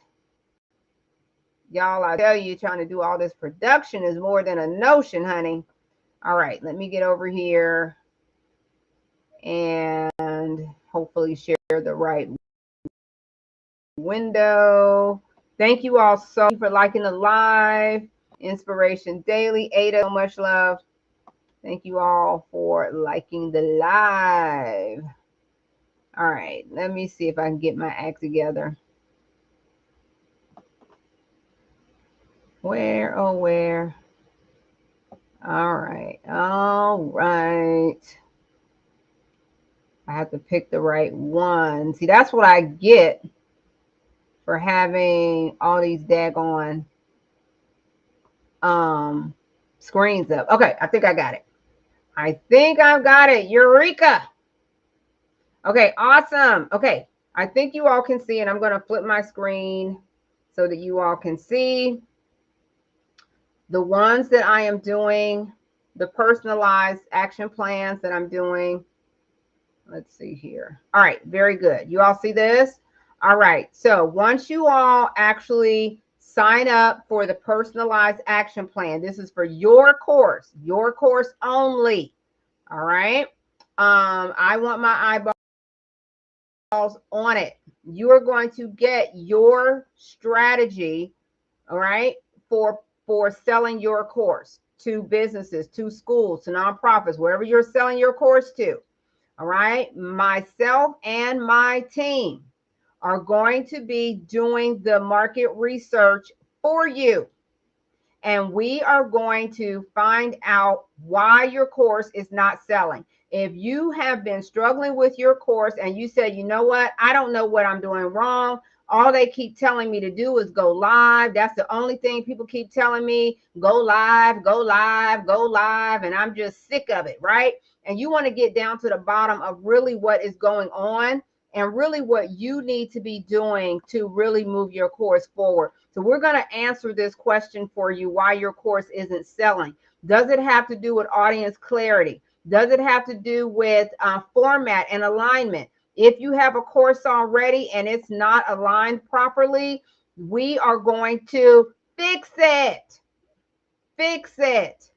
[SPEAKER 1] Y'all, I tell you, trying to do all this production is more than a notion, honey. All right. Let me get over here and hopefully share the right window. Thank you all so much for liking the live. Inspiration Daily. Ada, so much love. Thank you all for liking the live. All right, let me see if I can get my act together. Where, oh, where? All right, all right. I have to pick the right one. See, that's what I get for having all these daggone screens up. Okay, I think I got it. I think I've got it. Eureka. Okay, awesome. Okay, I think you all can see, and I'm going to flip my screen so that you all can see the ones that I am doing, the personalized action plans that I'm doing. Let's see here. All right, very good. You all see this? All right, so once you all actually sign up for the personalized action plan, this is for your course only. All right. I want my eyeballs on it. You are going to get your strategy, all right, for selling your course to businesses, to schools, to nonprofits, wherever you're selling your course to. All right. Myself and my team are going to be doing the market research for you. And we are going to find out why your course is not selling. If you have been struggling with your course and you say, you know what, I don't know what I'm doing wrong. All they keep telling me to do is go live. That's the only thing people keep telling me. Go live, go live, go live. And I'm just sick of it, right? And you want to get down to the bottom of really what is going on and really what you need to be doing to really move your course forward. So we're going to answer this question for you, why your course isn't selling. Does it have to do with audience clarity? Does it have to do with format and alignment? If you have a course already and it's not aligned properly, we are going to fix it. Fix it.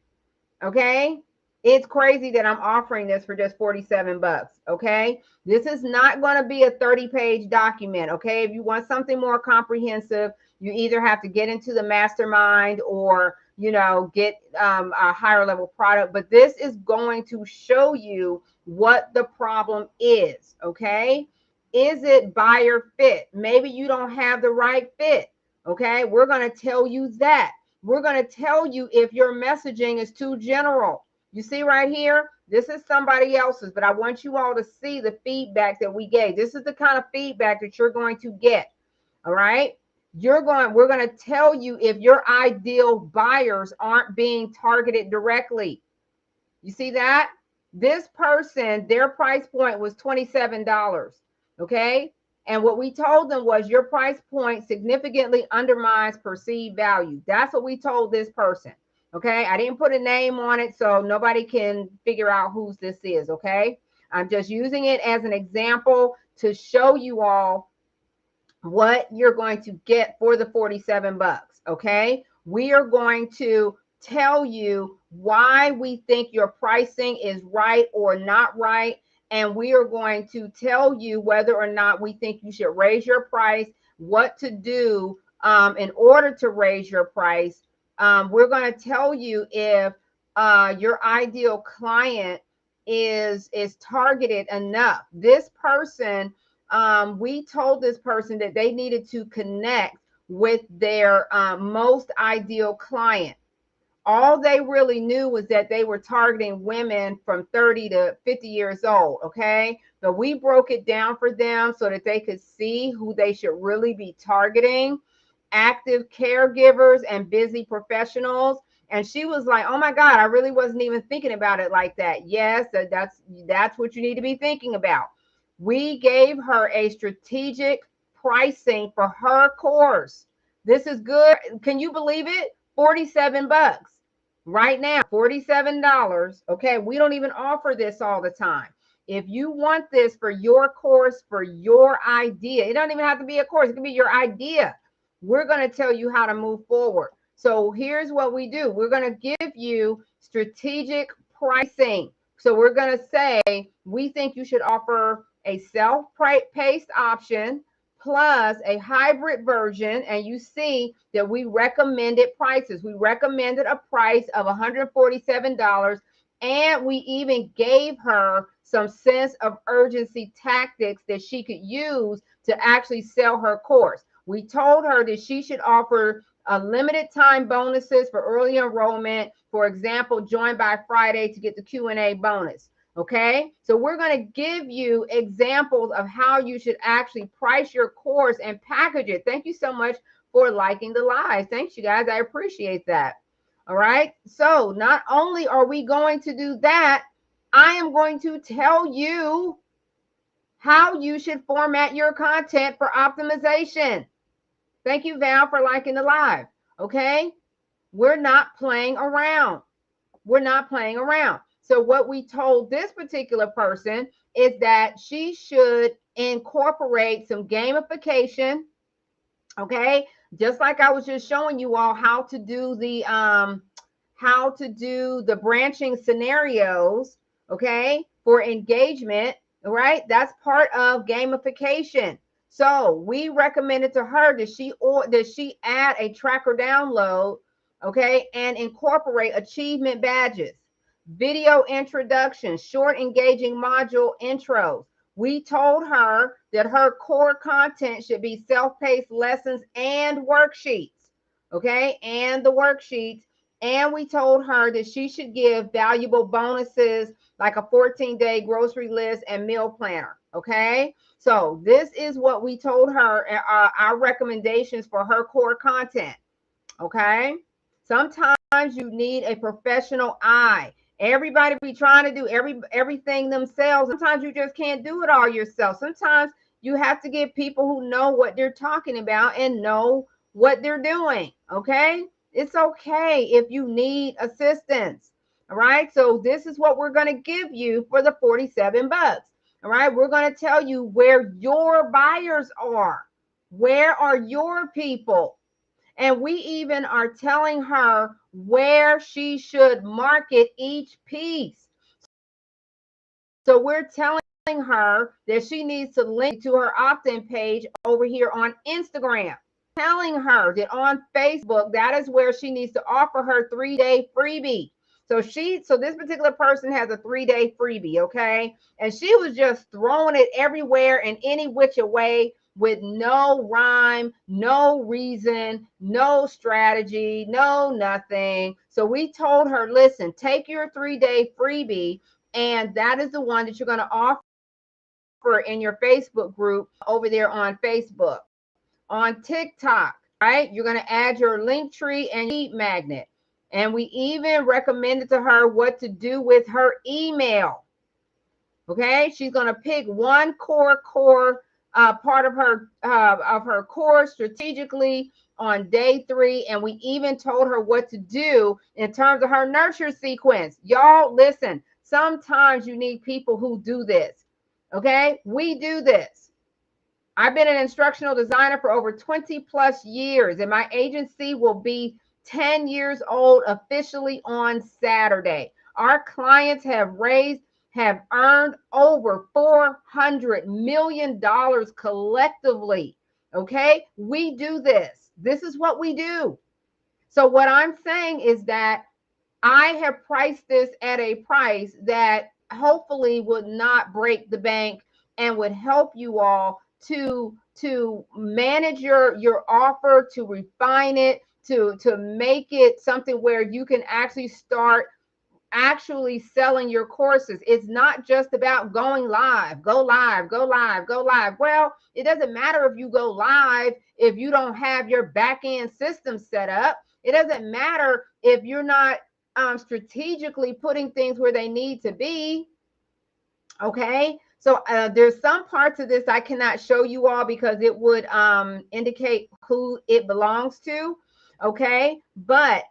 [SPEAKER 1] Okay? It's crazy that I'm offering this for just 47 bucks. Okay? This is not going to be a 30-page document. Okay? If you want something more comprehensive, you either have to get into the mastermind or you know, get a higher level product. But this is going to show you what the problem is. Okay. Is it buyer fit? Maybe you don't have the right fit. Okay. We're going to tell you that. We're going to tell you if your messaging is too general. You see right here, this is somebody else's, but I want you all to see the feedback that we gave. This is the kind of feedback that you're going to get. All right. We're going to tell you if your ideal buyers aren't being targeted directly. You see that? This person, their price point was $27. Okay. And what we told them was your price point significantly undermines perceived value. That's what we told this person. Okay. I didn't put a name on it so nobody can figure out whose this is. Okay. I'm just using it as an example to show you all what you're going to get for the 47 bucks. Okay. We are going to tell you why we think your pricing is right or not right. And we are going to tell you whether or not we think you should raise your price, what to do in order to raise your price. We're going to tell you if your ideal client is targeted enough. This person, we told this person that they needed to connect with their most ideal client. All they really knew was that they were targeting women from 30 to 50 years old. Okay. But we broke it down for them so that they could see who they should really be targeting: active caregivers and busy professionals. And she was like, oh my God, I really wasn't even thinking about it like that. Yes, that's what you need to be thinking about. We gave her a strategic pricing for her course. This is good. Can you believe it? 47 bucks right now, $47. Okay. We don't even offer this all the time. If you want this for your course, for your idea, it doesn't even have to be a course. It can be your idea. We're going to tell you how to move forward. So here's what we do. We're going to give you strategic pricing. So we're going to say, we think you should offer a self-paced option plus a hybrid version. And you see that we recommended prices. We recommended a price of $147. And we even gave her some sense of urgency tactics that she could use to actually sell her course. We told her that she should offer a limited time bonuses for early enrollment. For example, join by Friday to get the Q&A bonus. Okay, so we're going to give you examples of how you should actually price your course and package it. Thank you so much for liking the live. Thanks, you guys. I appreciate that. All right, so not only are we going to do that, I am going to tell you how you should format your content for optimization. Thank you, Val, for liking the live. Okay, we're not playing around. We're not playing around. So what we told this particular person is that she should incorporate some gamification. Okay, just like I was just showing you all how to do the branching scenarios. Okay, for engagement. Right, that's part of gamification. So we recommended to her that she add a tracker download. Okay, and incorporate achievement badges, video introductions, short engaging module intros. We told her that her core content should be self-paced lessons and worksheets. Okay, and the worksheets. And we told her that she should give valuable bonuses like a 14-day grocery list and meal planner. Okay, so this is what we told her, our recommendations for her core content. Okay, sometimes you need a professional eye. Everybody be trying to do everything themselves. Sometimes you just can't do it all yourself. Sometimes you have to get people who know what they're talking about and know what they're doing. Okay, it's okay if you need assistance. All right, so this is what we're going to give you for the 47 bucks. All right, we're going to tell you where your buyers are. Where are your people? And we even are telling her where she should market each piece. So we're telling her that she needs to link to her opt-in page over here on Instagram. telling her that on Facebook, that is where she needs to offer her 3-day freebie. So this particular person has a 3-day freebie, okay? And she was just throwing it everywhere in any which way with no rhyme, no reason, no strategy, no nothing. So we told her, listen, take your 3-day freebie, and that is the one that you're going to offer in your Facebook group over there on Facebook. On TikTok, right? You're going to add your link tree and lead magnet. And we even recommended to her what to do with her email. Okay, she's going to pick one core part of her course strategically on day 3, and we even told her what to do in terms of her nurture sequence. Y'all, listen. Sometimes you need people who do this. Okay, we do this. I've been an instructional designer for over 20 plus years, and my agency will be 10 years old officially on Saturday. Our clients have earned over $400 million collectively. Okay, we do this. This is what we do. So what I'm saying is that I have priced this at a price that hopefully would not break the bank and would help you all to manage your offer, to refine it, to make it something where you can actually start actually selling your courses. It's not just about going live, go live, go live, go live. Well, it doesn't matter if you go live if you don't have your back end system set up. It doesn't matter if you're not strategically putting things where they need to be. Okay, so there's some parts of this I cannot show you all because it would indicate who it belongs to. Okay, but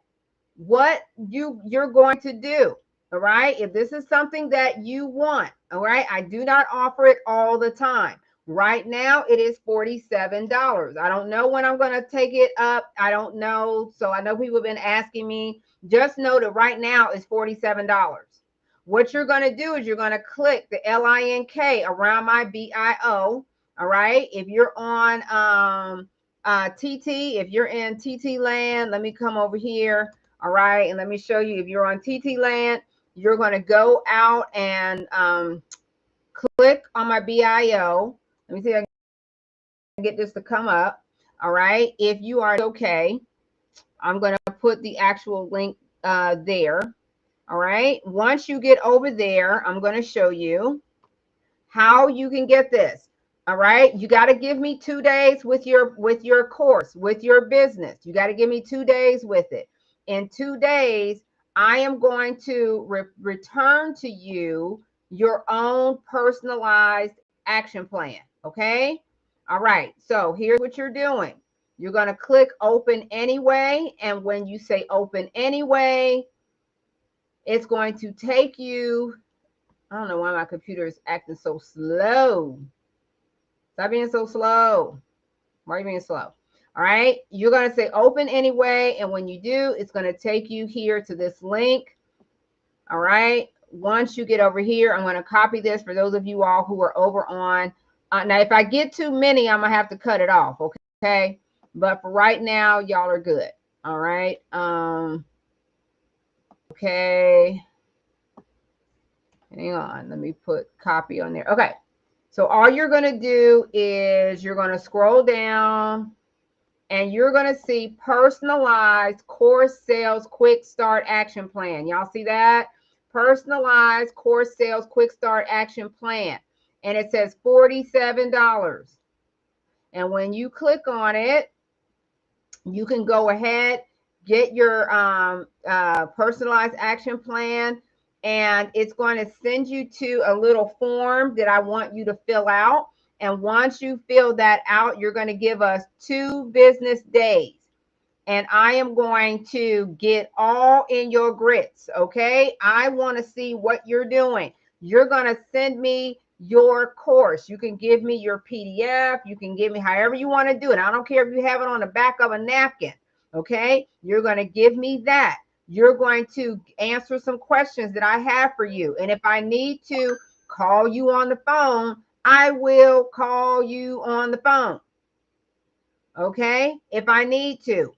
[SPEAKER 1] what you're going to do, all right, if this is something that you want, all right, I do not offer it all the time. Right now it is $47. I don't know when I'm going to take it up. I don't know. So I know people have been asking me. Just know that right now it's $47. What you're going to do is you're going to click the link around my bio. All right, if you're on TT, if you're in TT land, let me come over here. All right, and let me show you. If you're on TT land, you're going to go out and click on my bio. Let me see if I can get this to come up. All right, if you are okay, I'm going to put the actual link there. All right, once you get over there, I'm going to show you how you can get this. All right, you got to give me 2 days with your course, with your business. You got to give me 2 days with it. In 2 days, I am going to return to you your own personalized action plan. Okay, all right, so here's what you're doing. You're going to click open anyway, and when you say open anyway, it's going to take you. I don't know why my computer is acting so slow. Stop being so slow. Why are you being slow? All right. You're going to say open anyway. And when you do, it's going to take you here to this link. All right. Once you get over here, I'm going to copy this for those of you all who are over on. Now, if I get too many, I'm going to have to cut it off. Okay. But for right now, y'all are good. All right. Okay. Hang on. Let me put copy on there. Okay. So all you're going to do is you're going to scroll down and you're going to see personalized course sales quick start action plan. Y'all see that? Personalized course sales quick start action plan. And it says $47. And when you click on it, you can go ahead, get your personalized action plan, and it's going to send you to a little form that I want you to fill out. And once you fill that out, you're going to give us 2 business days. And I am going to get all in your grits, okay? I want to see what you're doing. You're going to send me your course. You can give me your PDF. You can give me however you want to do it. I don't care if you have it on the back of a napkin, okay? You're going to give me that. You're going to answer some questions that I have for you. And if I need to call you on the phone, I will call you on the phone. okay, if I need to,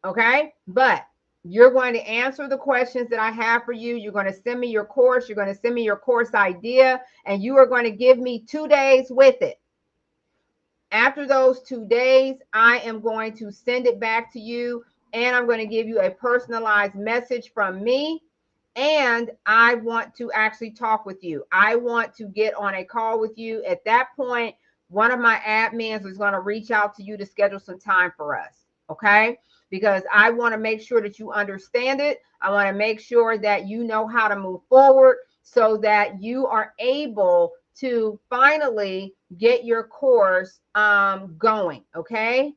[SPEAKER 1] okay? But you're going to answer the questions that I have for you. You're going to send me your course. You're going to send me your course idea, and you are going to give me 2 days with it. After those 2 days, I am going to send it back to you, and I'm going to give you a personalized message from me. And I want to actually talk with you. I want to get on a call with you. At that point, one of my admins is going to reach out to you to schedule some time for us. Okay? Because I want to make sure that you understand it. I want to make sure that you know how to move forward so that you are able to finally get your course going. Okay?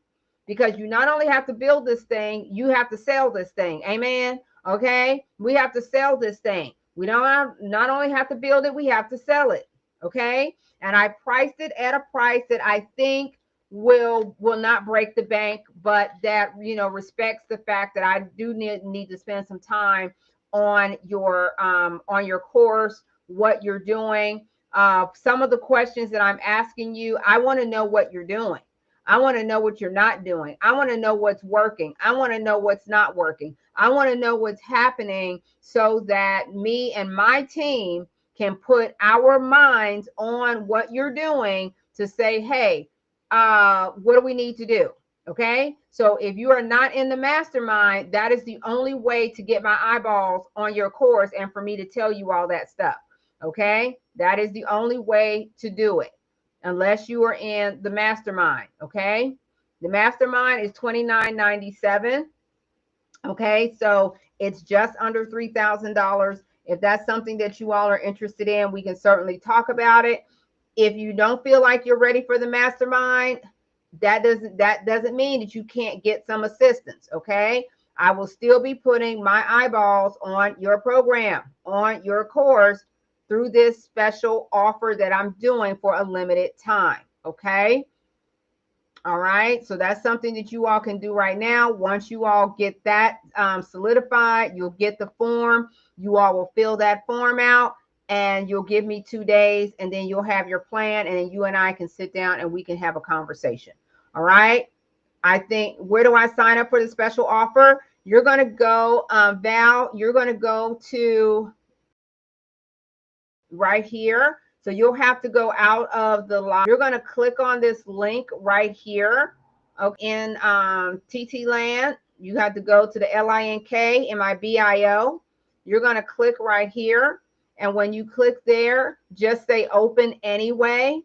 [SPEAKER 1] Because you not only have to build this thing, you have to sell this thing. Amen. Okay, we have to sell this thing. We don't have, not only have to build it, we have to sell it. Okay, and I priced it at a price that I think will not break the bank, but that, you know, respects the fact that I do need to spend some time on your course, what you're doing, some of the questions that I'm asking you. I want to know what you're doing. I want to know what you're not doing. I want to know what's working. I want to know what's not working. I want to know what's happening so that me and my team can put our minds on what you're doing to say, hey, what do we need to do? Okay. So if you are not in the mastermind, that is the only way to get my eyeballs on your course and for me to tell you all that stuff. Okay. That is the only way to do it unless you are in the mastermind. Okay. The mastermind is $29.97. Okay, so it's just under $3,000. If that's something that you all are interested in, we can certainly talk about it. If you don't feel like you're ready for the mastermind, that doesn't mean that you can't get some assistance. Okay, I will still be putting my eyeballs on your program, on your course through this special offer that I'm doing for a limited time. Okay. All right, so that's something that you all can do right now. Once you all get that solidified, you'll get the form. You all will fill that form out and you'll give me 2 days and then you'll have your plan and then you and I can sit down and we can have a conversation. All right, I think, where do I sign up for the special offer? You're going to go, Val, you're going to go to right here. So you'll have to go out of the live. You're going to click on this link right here. Okay, in TT Land, you have to go to the LINK MIBIO. You're going to click right here. And when you click there, just say open anyway.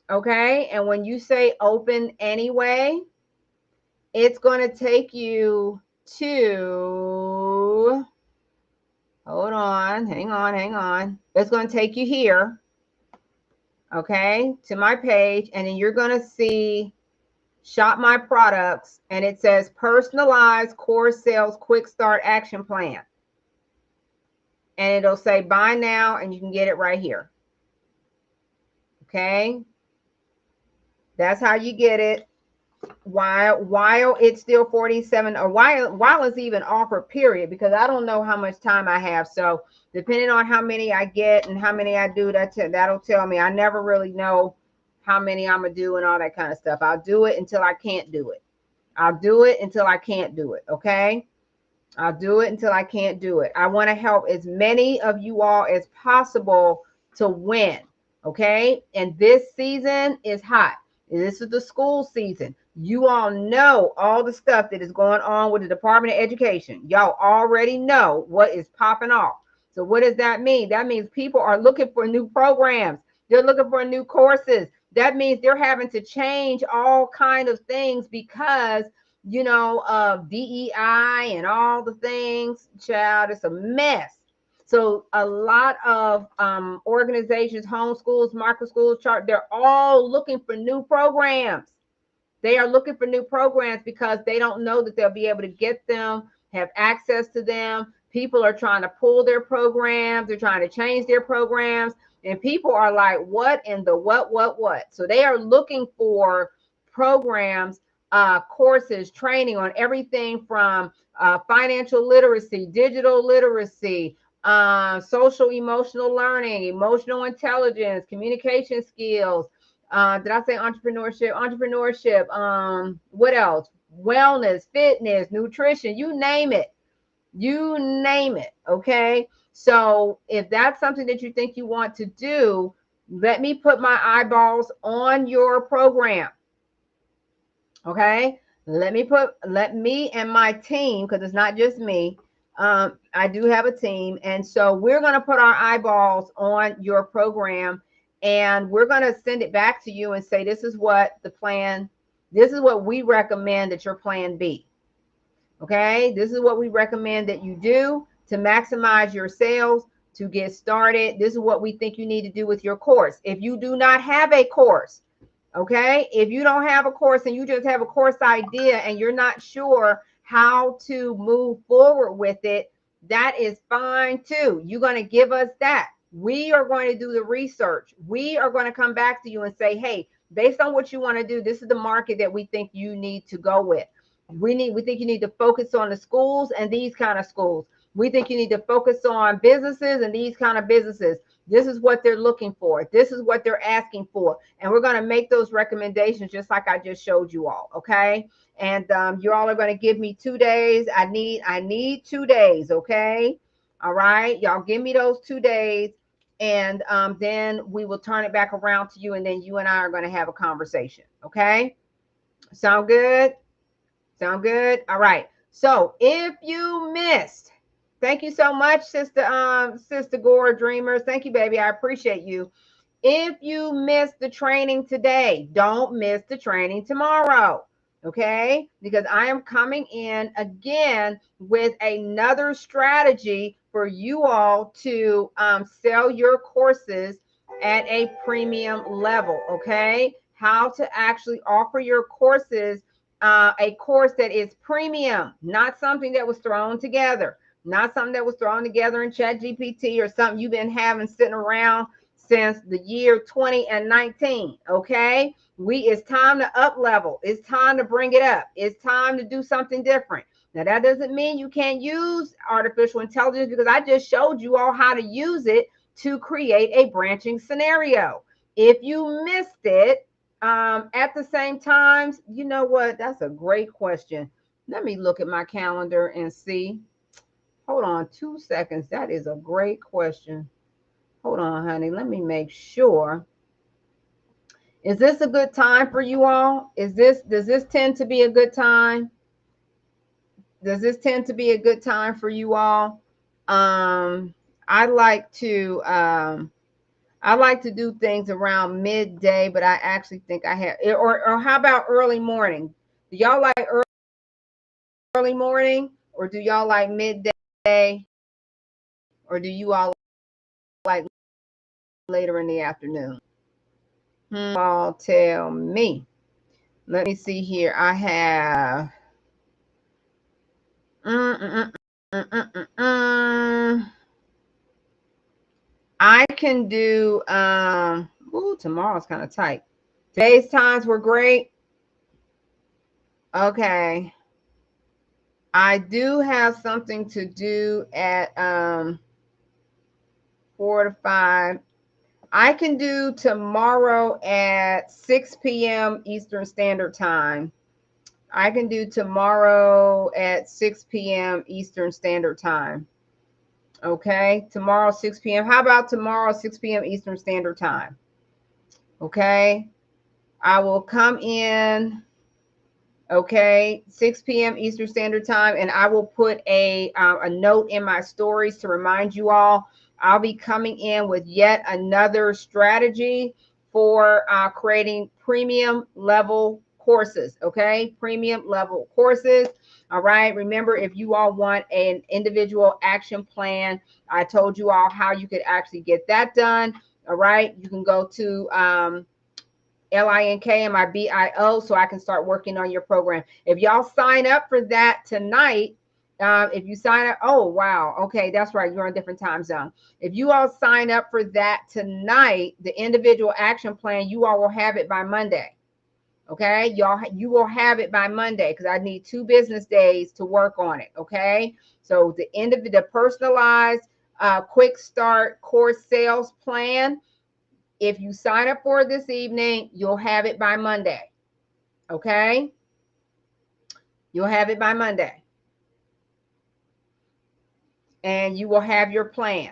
[SPEAKER 1] Okay. And when you say open anyway, it's going to take you to, hold on, hang on. It's going to take you here, okay, to my page, and then you're going to see shop my products, and it says personalized course sales quick start action plan. And it'll say buy now, and you can get it right here. Okay. That's how you get it. While it's still 47, or while it's even offered, period, because I don't know how much time I have. So depending on how many I get and how many I do, that'll tell me. I never really know how many I'm gonna do and all that kind of stuff. I'll do it until I can't do it. I'll do it until I can't do it. Okay. I'll do it until I can't do it. I want to help as many of you all as possible to win. Okay. And this season is hot. This is the school season. You all know all the stuff that is going on with the Department of Education. Y'all already know what is popping off. So what does that mean? That means people are looking for new programs. They're looking for new courses. That means they're having to change all kind of things because, you know, of DEI and all the things. Child, it's a mess. So a lot of organizations, homeschools, micro schools, they're all looking for new programs. They are looking for new programs because they don't know that they'll be able to get them, have access to them. People are trying to pull their programs. They're trying to change their programs. And people are like, what in the what? So they are looking for programs, courses, training on everything from financial literacy, digital literacy, social emotional learning, emotional intelligence, communication skills, Did I say entrepreneurship? Entrepreneurship. What else? Wellness, fitness, nutrition, you name it. You name it. Okay. So if that's something that you think you want to do, let me put my eyeballs on your program. Okay. Let me and my team, because it's not just me. I do have a team. And so we're going to put our eyeballs on your program, and we're going to send it back to you and say, this is what the plan, this is what we recommend that your plan be. Okay, this is what we recommend that you do to maximize your sales, to get started. This is what we think you need to do with your course. If you do not have a course, okay, if you don't have a course and you just have a course idea and you're not sure how to move forward with it, that is fine too. You're going to give us that. We are going to do the research. We are going to come back to you and say, hey, based on what you want to do, this is the market that we think you need to go with. We think you need to focus on the schools and these kind of schools. We think you need to focus on businesses and these kind of businesses. This is what they're looking for. This is what they're asking for. And we're going to make those recommendations just like I just showed you all. Okay. And you all are going to give me 2 days. I need 2 days. Okay. All right. Y'all give me those 2 days. And then we will turn it back around to you. And then you and I are going to have a conversation. Okay. Sound good? Sound good? All right. So if you missed, thank you so much, Sister Gora Dreamers. Thank you, baby. I appreciate you. If you missed the training today, don't miss the training tomorrow. Okay? Because I am coming in again with another strategy for you all to sell your courses at a premium level. Okay? How to actually offer your courses, a course that is premium, not something that was thrown together, not something that was thrown together in ChatGPT or something you've been having sitting around since the year 2019. Okay, it's time to up level. It's time to bring it up. It's time to do something different. Now that doesn't mean you can't use artificial intelligence, because I just showed you all how to use it to create a branching scenario. If you missed it, at the same time, you know what? That's a great question. Let me look at my calendar and see. Hold on 2 seconds. That is a great question. Hold on, honey. Let me make sure. Is this a good time for you all? Does this tend to be a good time? Does this tend to be a good time for you all? I like to do things around midday, but I actually think I have, or how about early morning? Do y'all like early morning, or do y'all like midday, or do you all like later in the afternoon? All tell me. Let me see here. I have I can do tomorrow's kind of tight. Today's times were great. Okay. I do have something to do at 4 to 5. I can do tomorrow at 6 p.m. Eastern Standard Time. I can do tomorrow at 6 p.m. Eastern Standard Time. Okay, tomorrow 6 p.m. How about tomorrow 6 p.m. Eastern Standard Time? Okay, I will come in. Okay, 6 p.m. Eastern Standard Time, and I will put a note in my stories to remind you all. I'll be coming in with yet another strategy for creating premium level courses. Okay, premium level courses. All right, remember, if you all want an individual action plan, I told you all how you could actually get that done. All right, you can go to LINK and my BIO so I can start working on your program. If y'all sign up for that tonight, if you sign up, oh, wow. Okay, that's right. You're on a different time zone. If you all sign up for that tonight, the individual action plan, you all will have it by Monday. Okay, y'all, you will have it by Monday, because I need 2 business days to work on it. Okay, so the end of the personalized quick start course sales plan, If you sign up for it this evening, you'll have it by Monday. Okay? You'll have it by Monday. And you will have your plan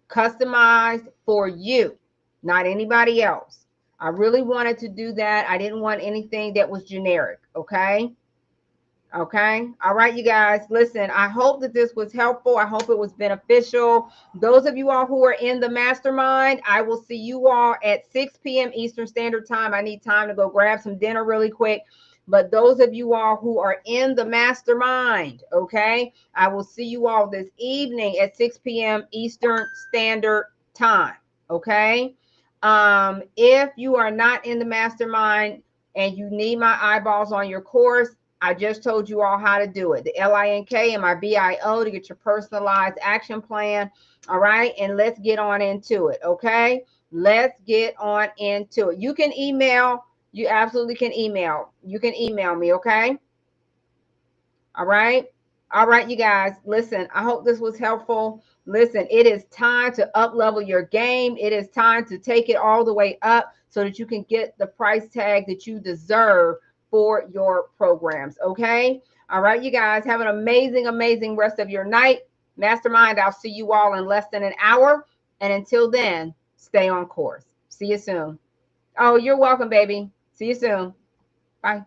[SPEAKER 1] customized for you, not anybody else. I really wanted to do that. I didn't want anything that was generic. Okay? Okay. All right, you guys. Listen, I hope that this was helpful. I hope it was beneficial. Those of you all who are in the mastermind, I will see you all at 6 p.m. Eastern Standard Time. I need time to go grab some dinner really quick. But those of you all who are in the mastermind, okay, I will see you all this evening at 6 p.m. Eastern Standard Time. Okay. If you are not in the mastermind and you need my eyeballs on your course, I just told you all how to do it. The LINK and my BIO to get your personalized action plan. All right. And let's get on into it. Okay. Let's get on into it. You can email. You absolutely can email. You can email me. Okay. All right. All right, you guys. Listen, I hope this was helpful. Listen, it is time to up level your game. It is time to take it all the way up so that you can get the price tag that you deserve for your programs. Okay. All right, you guys. Have an amazing, amazing rest of your night. Mastermind, I'll see you all in less than an hour. And until then, stay on course. See you soon. Oh, you're welcome, baby. See you soon. Bye.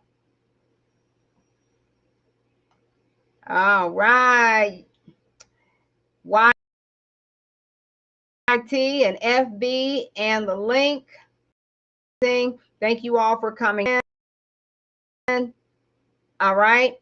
[SPEAKER 1] All right. YT and FB and the link. Thank you all for coming in. All right.